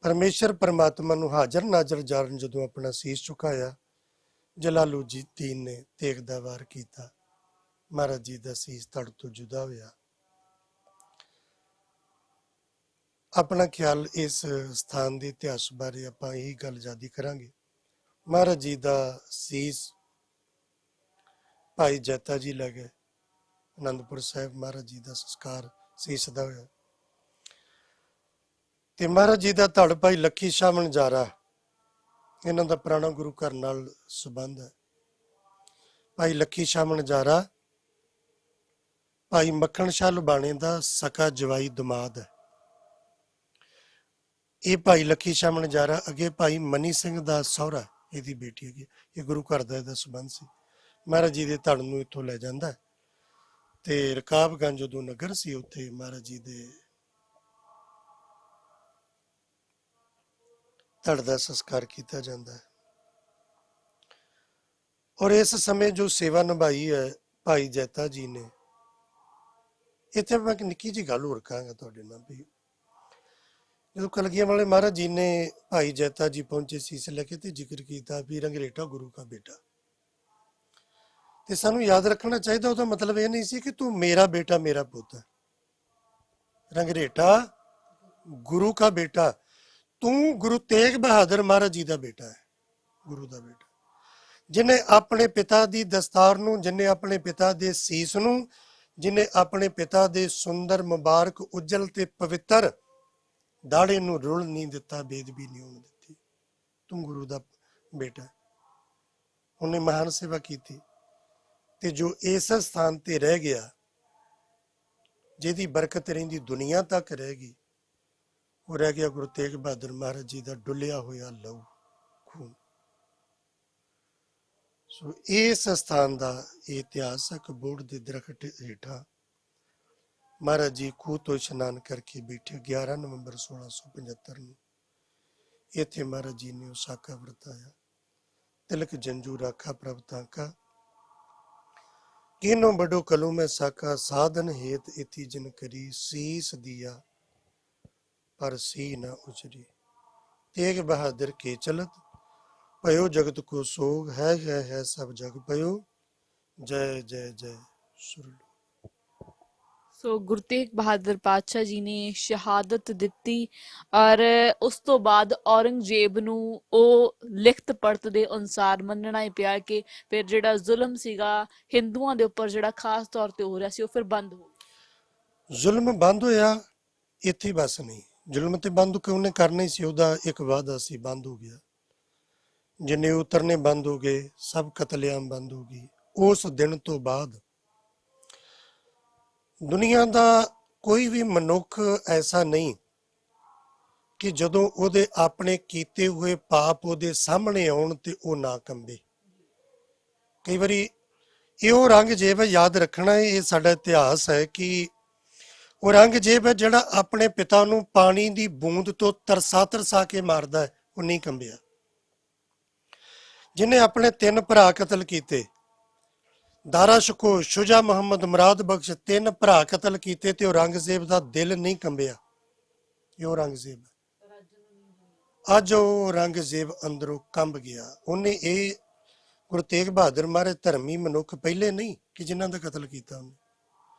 ਪਰਮੇਸ਼ਰ ਪਰਮਾਤਮਾ ਨੂੰ ਹਾਜ਼ਰ ਨਾਜ਼ਰ ਜਾਣ ਜਦੋਂ ਆਪਣਾ ਸੀਸ ਝੁਕਾਇਆ, ਜਲਾਲੂਦੀਨ ਨੇ ਤੇਗ ਦਾ ਵਾਰ ਕੀਤਾ। ਮਹਾਰਾਜ ਜੀ ਦਾ ਸੀਸ ਧੜ ਤੋਂ ਜੁਦਾ ਹੋਇਆ। ਆਪਣਾ ਖਿਆਲ ਇਸ ਸਥਾਨ ਦੇ ਇਤਿਹਾਸ ਬਾਰੇ ਆਪਾਂ ਇਹੀ ਗੱਲ ਜ਼ਿਆਦਾ ਕਰਾਂਗੇ। ਮਹਾਰਾਜ ਜੀ ਦਾ ਸੀਸ ਭਾਈ ਜੈਤਾ ਜੀ ਲੈ ਗਏ। ਅਨੰਦਪੁਰ ਸਾਹਿਬ ਮਹਾਰਾਜ ਜੀ ਦਾ ਸੰਸਕਾਰ ਸੀਸ ਦਾ ਹੋਇਆ। ਤੇ ਮਹਾਰਾਜ ਜੀ ਦਾ ਧੜ ਭਾਈ ਲੱਖੀ ਸ਼ਾਹ ਮਨਜਾਰਾ, ਇਹਨਾਂ ਦਾ ਪੁਰਾਣਾ ਗੁਰੂ ਘਰ ਨਾਲ ਸੰਬੰਧ ਹੈ। ਭਾਈ ਲੱਖੀ ਸ਼ਾਹ ਮਨਜਾਰਾ ਭਾਈ ਮੱਖਣ ਸ਼ਾਹ ਲੁਬਾਣੇ ਦਾ ਸਕਾ ਜਵਾਈ ਦਮਾਦ ਹੈ। ਇਹ ਭਾਈ ਲੱਖੀ ਸ਼ਾਹ ਮਨਜਾਰਾ ਅੱਗੇ ਭਾਈ ਮਨੀ ਸਿੰਘ ਦਾ ਸਹੁਰਾ, ਇਹਦੀ ਬੇਟੀ ਹੈਗੀ। ਇਹ ਗੁਰੂ ਘਰ ਦਾ ਇਹਦਾ ਸੰਬੰਧ ਸੀ। ਮਹਾਰਾਜ ਜੀ ਦੇ ਧੜ ਨੂੰ ਇੱਥੋਂ ਲੈ ਜਾਂਦਾ ਤੇ ਰਕਾਬਗੰਜ ਜਦੋਂ ਨਗਰ ਸੀ, ਉੱਥੇ ਮਹਾਰਾਜ ਜੀ ਦੇ ਧੜ ਦਾ ਸੰਸਕਾਰ ਕੀਤਾ ਜਾਂਦਾ ਹੈ। ਔਰ ਇਸ ਸਮੇਂ ਜੋ ਸੇਵਾ ਨਿਭਾਈ ਹੈ ਭਾਈ ਜੈਤਾ ਜੀ ਨੇ, ਇੱਥੇ ਮੈਂ ਇੱਕ ਨਿੱਕੀ ਜਿਹੀ ਗੱਲ ਹੋਰ ਕਹਾਂਗਾ ਤੁਹਾਡੇ ਨਾਲ ਵੀ ਜਦੋਂ ਕਲਗੀਆਂ ਵਾਲੇ ਮਹਾਰਾਜ ਜੀ ਨੇ ਭਾਈ ਜੈਤਾ ਜੀ ਪਹੁੰਚੇ ਸੀਸ ਲੈ ਕੇ ਤੇ ਜ਼ਿਕਰ ਕੀਤਾ ਵੀ ਰੰਗਰੇਟਾ ਗੁਰੂ ਕਾ ਬੇਟਾ। ਤੇ ਸਾਨੂੰ ਯਾਦ ਰੱਖਣਾ ਚਾਹੀਦਾ ਉਹਦਾ ਮਤਲਬ ਇਹ ਨਹੀਂ ਸੀ ਕਿ ਤੂੰ ਮੇਰਾ ਬੇਟਾ ਮੇਰਾ ਪੁੱਤ ਹੈ। ਰੰਗਰੇਟਾ ਗੁਰੂ ਕਾ ਬੇਟਾ, ਤੂੰ ਗੁਰੂ ਤੇਗ ਬਹਾਦਰ ਮਹਾਰਾਜ ਜੀ ਦਾ ਬੇਟਾ ਹੈ, ਗੁਰੂ ਦਾ ਬੇਟਾ, ਜਿਹਨੇ ਆਪਣੇ ਪਿਤਾ ਦੀ ਦਸਤਾਰ ਨੂੰ, ਜਿਹਨੇ ਆਪਣੇ ਪਿਤਾ ਦੇ ਸੀਸ ਨੂੰ, ਜਿਹਨੇ ਆਪਣੇ ਪਿਤਾ ਦੇ ਸੁੰਦਰ ਮੁਬਾਰਕ ਉਜਲ ਤੇ ਪਵਿੱਤਰ ਦਾੜੇ ਨੂੰ ਰੁਲ ਨਹੀਂ ਦਿੱਤਾ, ਬੇਦਬੀ ਨਹੀਂ ਹੋਣ ਦਿੱਤੀ। ਤੂੰ ਗੁਰੂ ਦਾ ਬੇਟਾ। ਉਹਨੇ ਮਹਾਨ ਸੇਵਾ ਕੀਤੀ ਤੇ ਜੋ ਇਸ ਸਥਾਨ ਤੇ ਰਹਿ ਗਿਆ, ਜਿਹਦੀ ਬਰਕਤ ਰਹਿੰਦੀ ਦੁਨੀਆ ਤੱਕ ਰਹੇਗੀ, ਉਹ ਰਹਿ ਗਿਆ ਗੁਰੂ ਤੇਗ ਬਹਾਦਰ ਮਹਾਰਾਜ ਜੀ ਦਾ ਡੁੱਲਿਆ ਹੋਇਆ ਲਹੂ ਖੂਨ। ਸੋ ਇਸ ਸਥਾਨ ਦਾ ਇਤਿਹਾਸਕ ਬੋਰਡ ਦੇ ਦਰਖਤ ਹੇਠਾਂ ਮਹਾਰਾਜ ਜੀ ਖੂਹ ਤੋਂ ਇਸ਼ਨਾਨ ਕਰਕੇ ਬੈਠੇ 11 ਨਵੰਬਰ 1675 ਨੂੰ। ਇੱਥੇ ਮਹਾਰਾਜ ਜੀ ਨੇ ਉਹ ਸਾਕਾ ਵਰਤਾਇਆ, ਤਿਲਕ ਜੰਜੂ ਰਾਖਾ ਪ੍ਰਭ ਤਾਂਕਾ, ਕਿਨੋ ਬੜੋ ਕਲੂ ਮੈਂ ਸਾਕਾ, ਸਾਧਨ ਹੇਤ ਇਤੀ ਜਿਨ ਕਰੀ, ਸੀਸ ਦਿਆ ਪਰ ਸੀ ਨਾ ਉਚਰੀ। तेग बहादुर के चलत पयो जगत को सोग, है सब जग पयो, जय जय जय सुरलो। ਸੋ ਗੁਰੂ ਤੇਗ ਬਹਾਦਰ ਪਾਤਸ਼ਾਹ ਜੀ ਨੇ ਸ਼ਹਾਦਤ ਦਿੱਤੀ ਔਰ ਉਸ ਤੋਂ ਬਾਅਦ ਔਰੰਗਜ਼ੇਬ ਨੂੰ ਉਹ ਲਿਖਤ ਪੜਤ ਦੇ ਅਨੁਸਾਰ ਮੰਨਣਾ ਹੀ ਪਿਆ ਕਿ ਫਿਰ ਜਿਹੜਾ ਜ਼ੁਲਮ ਸੀਗਾ ਹਿੰਦੂਆਂ ਦੇ ਉੱਪਰ ਜਿਹੜਾ ਖਾਸ ਤੌਰ ਤੇ ਹੋ ਰਿਹਾ ਸੀ ਉਹ ਫਿਰ ਬੰਦ ਹੋ ਗਿਆ। ਜ਼ੁਲਮ ਬੰਦ ਹੋਇਆ, ਇੱਥੇ ਬਸ ਨਹੀਂ, ਜ਼ੁਲਮ ਤੇ ਬੰਦ ਕਿਉਂ ਉਹਨੇ ਕਰਨਾ ਹੀ ਸੀ, ਉਹਦਾ ਇੱਕ ਵਾਅਦਾ ਸੀ, ਬੰਦ ਹੋ ਗਿਆ। ਜਿੰਨੇ ਉਤਰਨੇ ਬੰਦ ਹੋ ਗਏ, ਸਭ ਕਤਲੇਆਮ ਬੰਦ ਹੋ ਗਈ। ਉਸ ਦਿਨ ਤੋਂ ਬਾਅਦ ਦੁਨੀਆ ਦਾ ਕੋਈ ਵੀ ਮਨੁੱਖ ਐਸਾ ਨਹੀਂ ਕਿ ਜਦੋਂ ਉਹਦੇ ਆਪਣੇ ਕੀਤੇ ਹੋਏ ਪਾਪ ਉਹਦੇ ਸਾਹਮਣੇ ਆਉਣ ਤੇ ਉਹ ਨਾ ਕੰਬੇ। ਕਈ ਵਾਰੀ ਇਹ ਉਹ ਔਰੰਗਜ਼ੇਬ ਯਾਦ ਰੱਖਣਾ, ਇਹ ਸਾਡਾ ਇਤਿਹਾਸ ਹੈ ਕਿ ਔਰੰਗਜ਼ੇਬ ਹੈ ਜਿਹੜਾ ਆਪਣੇ ਪਿਤਾ ਨੂੰ ਪਾਣੀ ਦੀ ਬੂੰਦ ਤੋਂ ਤਰਸਾ ਤਰਸਾ ਕੇ ਮਾਰਦਾ ਹੈ, ਉਹ ਨਹੀਂ ਕੰਬਿਆ। ਜਿਹਨੇ ਆਪਣੇ 3 ਭਰਾ ਕਤਲ ਕੀਤੇ, ਦਾਰਾ ਸ਼ਕੋ, ਸ਼ੁਜਾ ਮੁਹੰਮਦ, ਮੁਰਾਦ ਬਖਸ਼, 3 ਭਰਾ ਕਤਲ ਕੀਤੇ ਤੇ ਔਰੰਗਜ਼ੇਬ ਦਾ ਦਿਲ ਨਹੀਂ ਕੰਬਿਆ। ਇਹ ਔਰੰਗਜ਼ੇਬ ਅੱਜ ਉਹ ਔਰੰਗਜ਼ੇਬ ਅੰਦਰੋਂ ਕੰਬ ਗਿਆ। ਉਹਨੇ ਇਹ ਗੁਰੂ ਤੇਗ ਬਹਾਦਰ ਮਹਾਰਾਜ ਧਰਮੀ ਮਨੁੱਖ ਪਹਿਲੇ ਨਹੀਂ ਕਿ ਜਿਨ੍ਹਾਂ ਦਾ ਕਤਲ ਕੀਤਾ ਉਹਨੇ।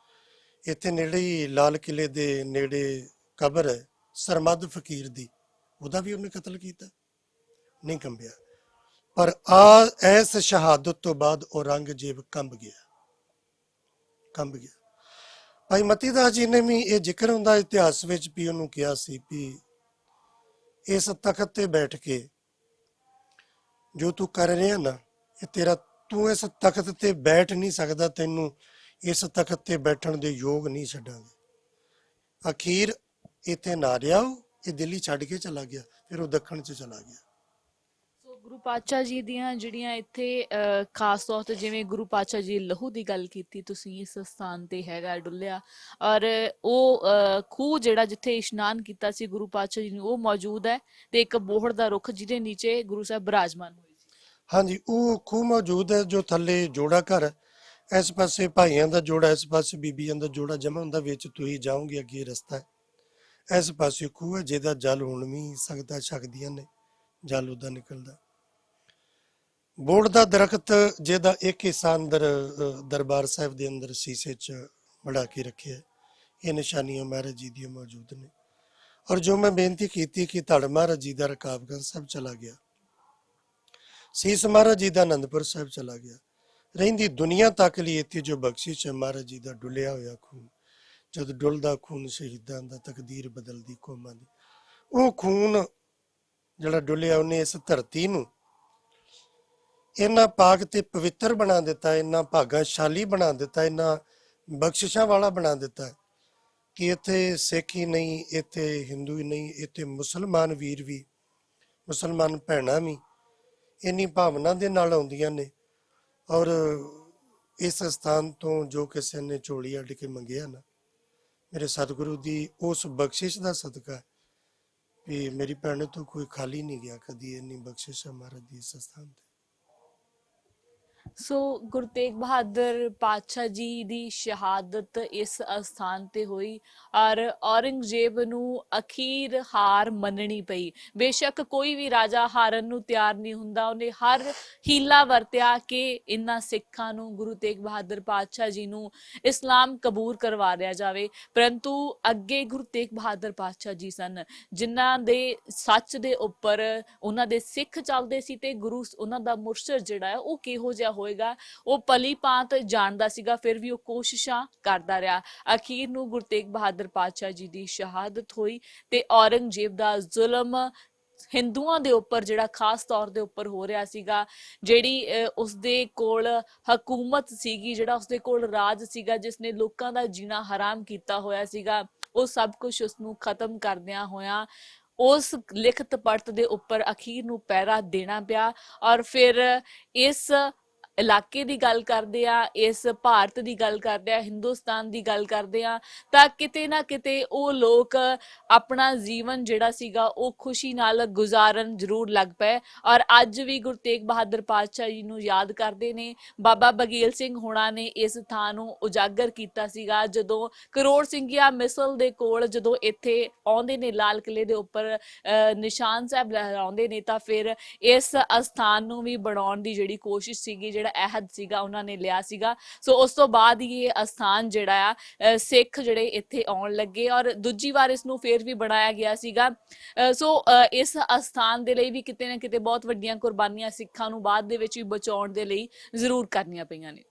ਇੱਥੇ ਨੇੜੇ ਹੀ ਲਾਲ ਕਿਲੇ ਦੇ ਨੇੜੇ ਕਬਰ ਹੈ ਸਰਮਦ ਫਕੀਰ ਦੀ, ਉਹਦਾ ਵੀ ਉਹਨੇ ਕਤਲ ਕੀਤਾ, ਨਹੀਂ ਕੰਬਿਆ। ਪਰ ਇਸ ਸ਼ਹਾਦਤ ਤੋਂ ਬਾਅਦ ਔਰੰਗਜ਼ੇਬ ਕੰਬ ਗਿਆ। ਭਾਈ ਮਤੀ ਦਾਸ ਜੀ ਨੇ ਵੀ ਇਹ ਜ਼ਿਕਰ ਹੁੰਦਾ ਇਤਿਹਾਸ ਵਿੱਚ ਵੀ ਉਹਨੂੰ ਕਿਹਾ ਸੀ ਵੀ ਇਸ ਤਖਤ ਤੇ ਬੈਠ ਕੇ ਜੋ ਤੂੰ ਕਰ ਰਿਹਾ ਨਾ, ਇਹ ਤੇਰਾ, ਤੂੰ ਇਸ ਤਖਤ ਤੇ ਬੈਠ ਨਹੀਂ ਸਕਦਾ, ਤੈਨੂੰ ਇਸ ਤਖਤ ਤੇ ਬੈਠਣ ਦੇ ਯੋਗ ਨਹੀਂ ਛੱਡਾਂਗੇ। ਅਖੀਰ ਇੱਥੇ ਨਾ ਰਿਹਾ, ਇਹ ਦਿੱਲੀ ਛੱਡ ਕੇ ਚਲਾ ਗਿਆ, ਫਿਰ ਉਹ ਦੱਖਣ 'ਚ ਚਲਾ ਗਿਆ। ਸੋ ਗੁਰੂ ਪਾਤਸ਼ਾਹ ਜੀ ਦੀਆਂ ਜਿਹੜੀਆਂ ਇੱਥੇ ਖਾਸ ਤੌਰ ਤੇ ਜਿਵੇਂ ਗੁਰੂ ਪਾਤਸ਼ਾਹ ਜੀ ਲਹੂ ਦੀ ਗੱਲ ਕੀਤੀ ਤੁਸੀਂ, ਇਸ ਸਥਾਨ ਤੇ ਹੈਗਾ ਡੁੱਲਿਆ ਔਰ ਉਹ ਖੂਹ ਜਿਹੜਾ ਜਿੱਥੇ ਇਸ਼ਨਾਨ ਕੀਤਾ ਸੀ ਗੁਰੂ ਪਾਤਸ਼ਾਹ ਜੀ ਨੇ ਉਹ ਮੌਜੂਦ ਹੈ ਤੇ ਇੱਕ ਬੋਹੜ ਦਾ ਰੁੱਖ ਜਿਹਦੇ ਨੀਚੇ ਗੁਰੂ ਸਾਹਿਬ ਬਿਰਾਜਮਾਨ ਹੋਏ ਸੀ। ਹਾਂਜੀ, ਉਹ ਖੂਹ ਮੌਜੂਦ ਹੈ ਜੋ ਥੱਲੇ ਜੋੜਾ ਘਰ ਹੈ, ਇਸ ਪਾਸੇ ਭਾਈਆਂ ਦਾ ਜੋੜਾ, ਇਸ ਪਾਸੇ ਬੀਬੀਆਂ ਦਾ ਜੋੜਾ ਜਮਾ ਹੁੰਦਾ, ਵਿੱਚ ਤੁਸੀਂ ਜਾਓਗੇ ਅੱਗੇ ਰਸਤਾ ਹੈ। ਇਸ ਪਾਸੇ ਖੂਹ ਹੈ ਜਿਹਦਾ ਜਲ ਹੁਣ ਵੀ ਸੰਗਤਾਂ ਛਕਦੀਆਂ ਨੇ, ਜਲ ਉਹਦਾ ਨਿਕਲਦਾ। ਬੋੜ ਦਾ ਦਰਖਤ ਜਿਹਦਾ ਇੱਕ ਹਿੱਸਾ ਅੰਦਰ ਦਰਬਾਰ ਸਾਹਿਬ ਦੇ ਅੰਦਰ ਸ਼ੀਸ਼ੇ 'ਚ ਬਣਾ ਕੇ ਰੱਖਿਆ, ਇਹ ਨਿਸ਼ਾਨੀਆਂ ਮਹਾਰਾਜ ਜੀ ਦੀਆਂ ਮੌਜੂਦ ਨੇ। ਔਰ ਜੋ ਮੈਂ ਬੇਨਤੀ ਕੀਤੀ ਕਿ ਧੜ ਮਹਾਰਾਜ ਜੀ ਦਾ ਰਕਾਬਗੰਜ ਸਾਹਿਬ ਚਲਾ ਗਿਆ, ਸੀਸ ਮਹਾਰਾਜ ਜੀ ਦਾ ਆਨੰਦਪੁਰ ਸਾਹਿਬ ਚਲਾ ਗਿਆ, ਰਹਿੰਦੀ ਦੁਨੀਆ ਤੱਕ ਲਈ ਇੱਥੇ ਜੋ ਬਖਸ਼ਿਸ਼ ਹੈ ਮਹਾਰਾਜ ਜੀ ਦਾ ਡੁੱਲਿਆ ਹੋਇਆ ਖੂਨ, ਜਦ ਡੁੱਲਦਾ ਖੂਨ ਸ਼ਹੀਦਾਂ ਦਾ ਤਕਦੀਰ ਬਦਲਦੀ ਕੌਮਾਂ ਦੀ, ਉਹ ਖੂਨ ਜਿਹੜਾ ਡੁੱਲਿਆ ਉਹਨੇ ਇਸ ਧਰਤੀ ਨੂੰ ਇੰਨਾ ਪਾਕ ਤੇ ਪਵਿੱਤਰ ਬਣਾ ਦਿੱਤਾ, ਇੰਨਾ ਭਾਗਾਸ਼ਾਲੀ ਬਣਾ ਦਿੱਤਾ, ਇੰਨਾ ਬਖਸ਼ਿਸ਼ਾਂ ਵਾਲਾ ਬਣਾ ਦਿੱਤਾ ਕਿ ਇੱਥੇ ਸਿੱਖ ਹੀ ਨਹੀਂ, ਇੱਥੇ ਹਿੰਦੂ ਹੀ ਨਹੀਂ, ਇੱਥੇ ਮੁਸਲਮਾਨ ਵੀਰ ਵੀ, ਮੁਸਲਮਾਨ ਭੈਣਾਂ ਵੀ ਇੰਨੀ ਭਾਵਨਾ ਦੇ ਨਾਲ ਆਉਂਦੀਆਂ ਨੇ। ਔਰ ਇਸ ਸਥਾਨ ਤੋਂ ਜੋ ਕਿਸੇ ਨੇ ਝੋਲੀ ਅੱਡ ਕੇ ਮੰਗਿਆ ਨਾ, ਮੇਰੇ ਸਤਿਗੁਰੂ ਦੀ ਉਸ ਬਖਸ਼ਿਸ਼ ਦਾ ਸਦਕਾ ਵੀ ਮੇਰੀ ਭੈਣ ਤੋਂ ਕੋਈ ਖਾਲੀ ਨਹੀਂ ਗਿਆ ਕਦੀ, ਇੰਨੀ ਬਖਸ਼ਿਸ਼ ਹੈ ਮਹਾਰਾਜ ਦੀ ਇਸ ਸਥਾਨ ਤੇ। ਸੋ ਗੁਰੂ ਤੇਗ ਬਹਾਦਰ ਪਾਤਸ਼ਾਹ ਜੀ ਦੀ ਸ਼ਹਾਦਤ ਇਸ ਅਸਥਾਨ ਤੇ ਹੋਈ ਔਰ ਔਰੰਗਜ਼ੇਬ ਨੂੰ ਅਖੀਰ ਹਾਰ ਮੰਨਣੀ ਪਈ। ਬੇਸ਼ੱਕ ਕੋਈ ਵੀ ਰਾਜਾ ਹਾਰਨ ਨੂੰ ਤਿਆਰ ਨਹੀਂ ਹੁੰਦਾ, ਉਹਨੇ ਹਰ ਹੀਲਾ ਵਰਤਿਆ ਕਿ ਇਹਨਾਂ ਸਿੱਖਾਂ ਨੂੰ, ਗੁਰੂ ਤੇਗ ਬਹਾਦਰ ਪਾਤਸ਼ਾਹ ਜੀ ਨੂੰ ਇਸਲਾਮ ਕਬੂਲ ਕਰਵਾ ਦਿਆ ਜਾਵੇ। ਪਰੰਤੂ ਅੱਗੇ ਗੁਰੂ ਤੇਗ ਬਹਾਦਰ ਪਾਤਸ਼ਾਹ ਜੀ ਸਨ ਜਿਨ੍ਹਾਂ ਦੇ ਸੱਚ ਦੇ ਉੱਪਰ ਉਹਨਾਂ ਦੇ ਸਿੱਖ ਚੱਲਦੇ ਸੀ ਤੇ ਗੁਰੂ ਉਹਨਾਂ ਦਾ ਮੁਰਸ਼ਦ ਜਿਹੜਾ ਹੈ ਉਹ ਕਿਹੋ ਜਿਹਾ ਹੋਏਗਾ ਉਹ ਭਲੀ ਭਾਂਤ ਜਾਣਦਾ ਸੀਗਾ, ਫਿਰ ਵੀ ਉਹ ਕੋਸ਼ਿਸ਼ਾਂ ਕਰਦਾ ਰਿਹਾ। ਅਖੀਰ ਨੂੰ ਗੁਰੂ ਤੇਗ ਬਹਾਦਰ ਪਾਤਸ਼ਾਹ ਜੀ ਦੀ ਸ਼ਹਾਦਤ ਹੋਈ ਤੇ ਔਰੰਗਜ਼ੇਬ ਦਾ ਜ਼ੁਲਮ ਹਿੰਦੂਆਂ ਦੇ ਉੱਪਰ ਜਿਹੜਾ ਖਾਸ ਤੌਰ ਦੇ ਉੱਪਰ ਹੋ ਰਿਹਾ ਸੀਗਾ, ਜਿਹੜੀ ਉਸਦੇ ਕੋਲ ਹਕੂਮਤ ਸੀਗੀ, ਜਿਹੜਾ ਉਸਦੇ ਕੋਲ ਰਾਜ ਸੀਗਾ, ਜਿਸਨੇ ਲੋਕਾਂ ਦਾ ਜੀਣਾ ਹਰਾਮ ਕੀਤਾ ਹੋਇਆ ਸੀਗਾ, ਉਹ ਸਭ ਕੁਝ ਉਸਨੂੰ ਖਤਮ ਕਰਦਿਆਂ ਹੋਇਆਂ ਉਸ ਲਿਖਤ ਪੜਤ ਦੇ ਉੱਪਰ ਅਖੀਰ ਨੂੰ ਪਹਿਰਾ ਦੇਣਾ ਪਿਆ। ਔਰ ਫਿਰ ਇਸ ਇਲਾਕੇ ਦੀ ਗੱਲ ਕਰਦੇ ਆ, ਇਸ ਭਾਰਤ ਦੀ ਗੱਲ ਕਰਦੇ ਆ, ਹਿੰਦੁਸਤਾਨ ਦੀ ਗੱਲ ਕਰਦੇ ਆ, ਤਾਂ ਕਿਤੇ ਨਾ ਕਿਤੇ ਉਹ ਲੋਕ ਆਪਣਾ ਜੀਵਨ ਜਿਹੜਾ ਸੀਗਾ ਉਹ ਖੁਸ਼ੀ ਨਾਲ ਗੁਜ਼ਾਰਨ ਜ਼ਰੂਰ ਲੱਗ ਪਏ। ਔਰ ਅੱਜ ਵੀ ਗੁਰੂ ਤੇਗ ਬਹਾਦਰ ਪਾਤਸ਼ਾਹ ਜੀ ਨੂੰ ਯਾਦ ਕਰਦੇ ਨੇ। ਬਾਬਾ ਬਗੇਲ ਸਿੰਘ ਹੋਣਾ ਨੇ ਇਸ ਥਾਂ ਨੂੰ ਉਜਾਗਰ ਕੀਤਾ ਸੀਗਾ ਜਦੋਂ ਕਰੋੜ ਸਿੰਘੀਆ ਮਿਸਲ ਦੇ ਕੋਲ ਜਦੋਂ ਇੱਥੇ ਆਉਂਦੇ ਨੇ, ਲਾਲ ਕਿਲੇ ਦੇ ਉੱਪਰ ਨਿਸ਼ਾਨ ਸਾਹਿਬ ਲਹਿਰਾਉਂਦੇ ਨੇ, ਤਾਂ ਫਿਰ ਇਸ ਅਸਥਾਨ ਨੂੰ ਵੀ ਬਣਾਉਣ ਦੀ ਜਿਹੜੀ ਕੋਸ਼ਿਸ਼ ਸੀਗੀ, ਜਿਹੜਾ ਅਹਿਦ ਸੀਗਾ ਉਹਨਾਂ ਨੇ ਲਿਆ ਸੀਗਾ। ਸੋ ਉਸ ਤੋਂ ਬਾਅਦ ਹੀ ਇਹ ਅਸਥਾਨ ਜਿਹੜਾ ਆ ਸਿੱਖ ਜਿਹੜੇ ਇੱਥੇ ਆਉਣ ਲੱਗੇ ਔਰ ਦੂਜੀ ਵਾਰ ਇਸ ਨੂੰ ਫੇਰ ਵੀ ਬਣਾਇਆ ਗਿਆ ਸੀਗਾ। ਸੋ ਇਸ ਅਸਥਾਨ ਦੇ ਲਈ ਵੀ ਕਿਤੇ ਨਾ ਕਿਤੇ ਬਹੁਤ ਵੱਡੀਆਂ ਕੁਰਬਾਨੀਆਂ ਸਿੱਖਾਂ ਨੂੰ ਬਾਅਦ ਦੇ ਵਿੱਚ ਵੀ ਬਚਾਉਣ ਦੇ ਲਈ ਜ਼ਰੂਰ ਕਰਨੀਆਂ ਪਈਆਂ ਨੇ।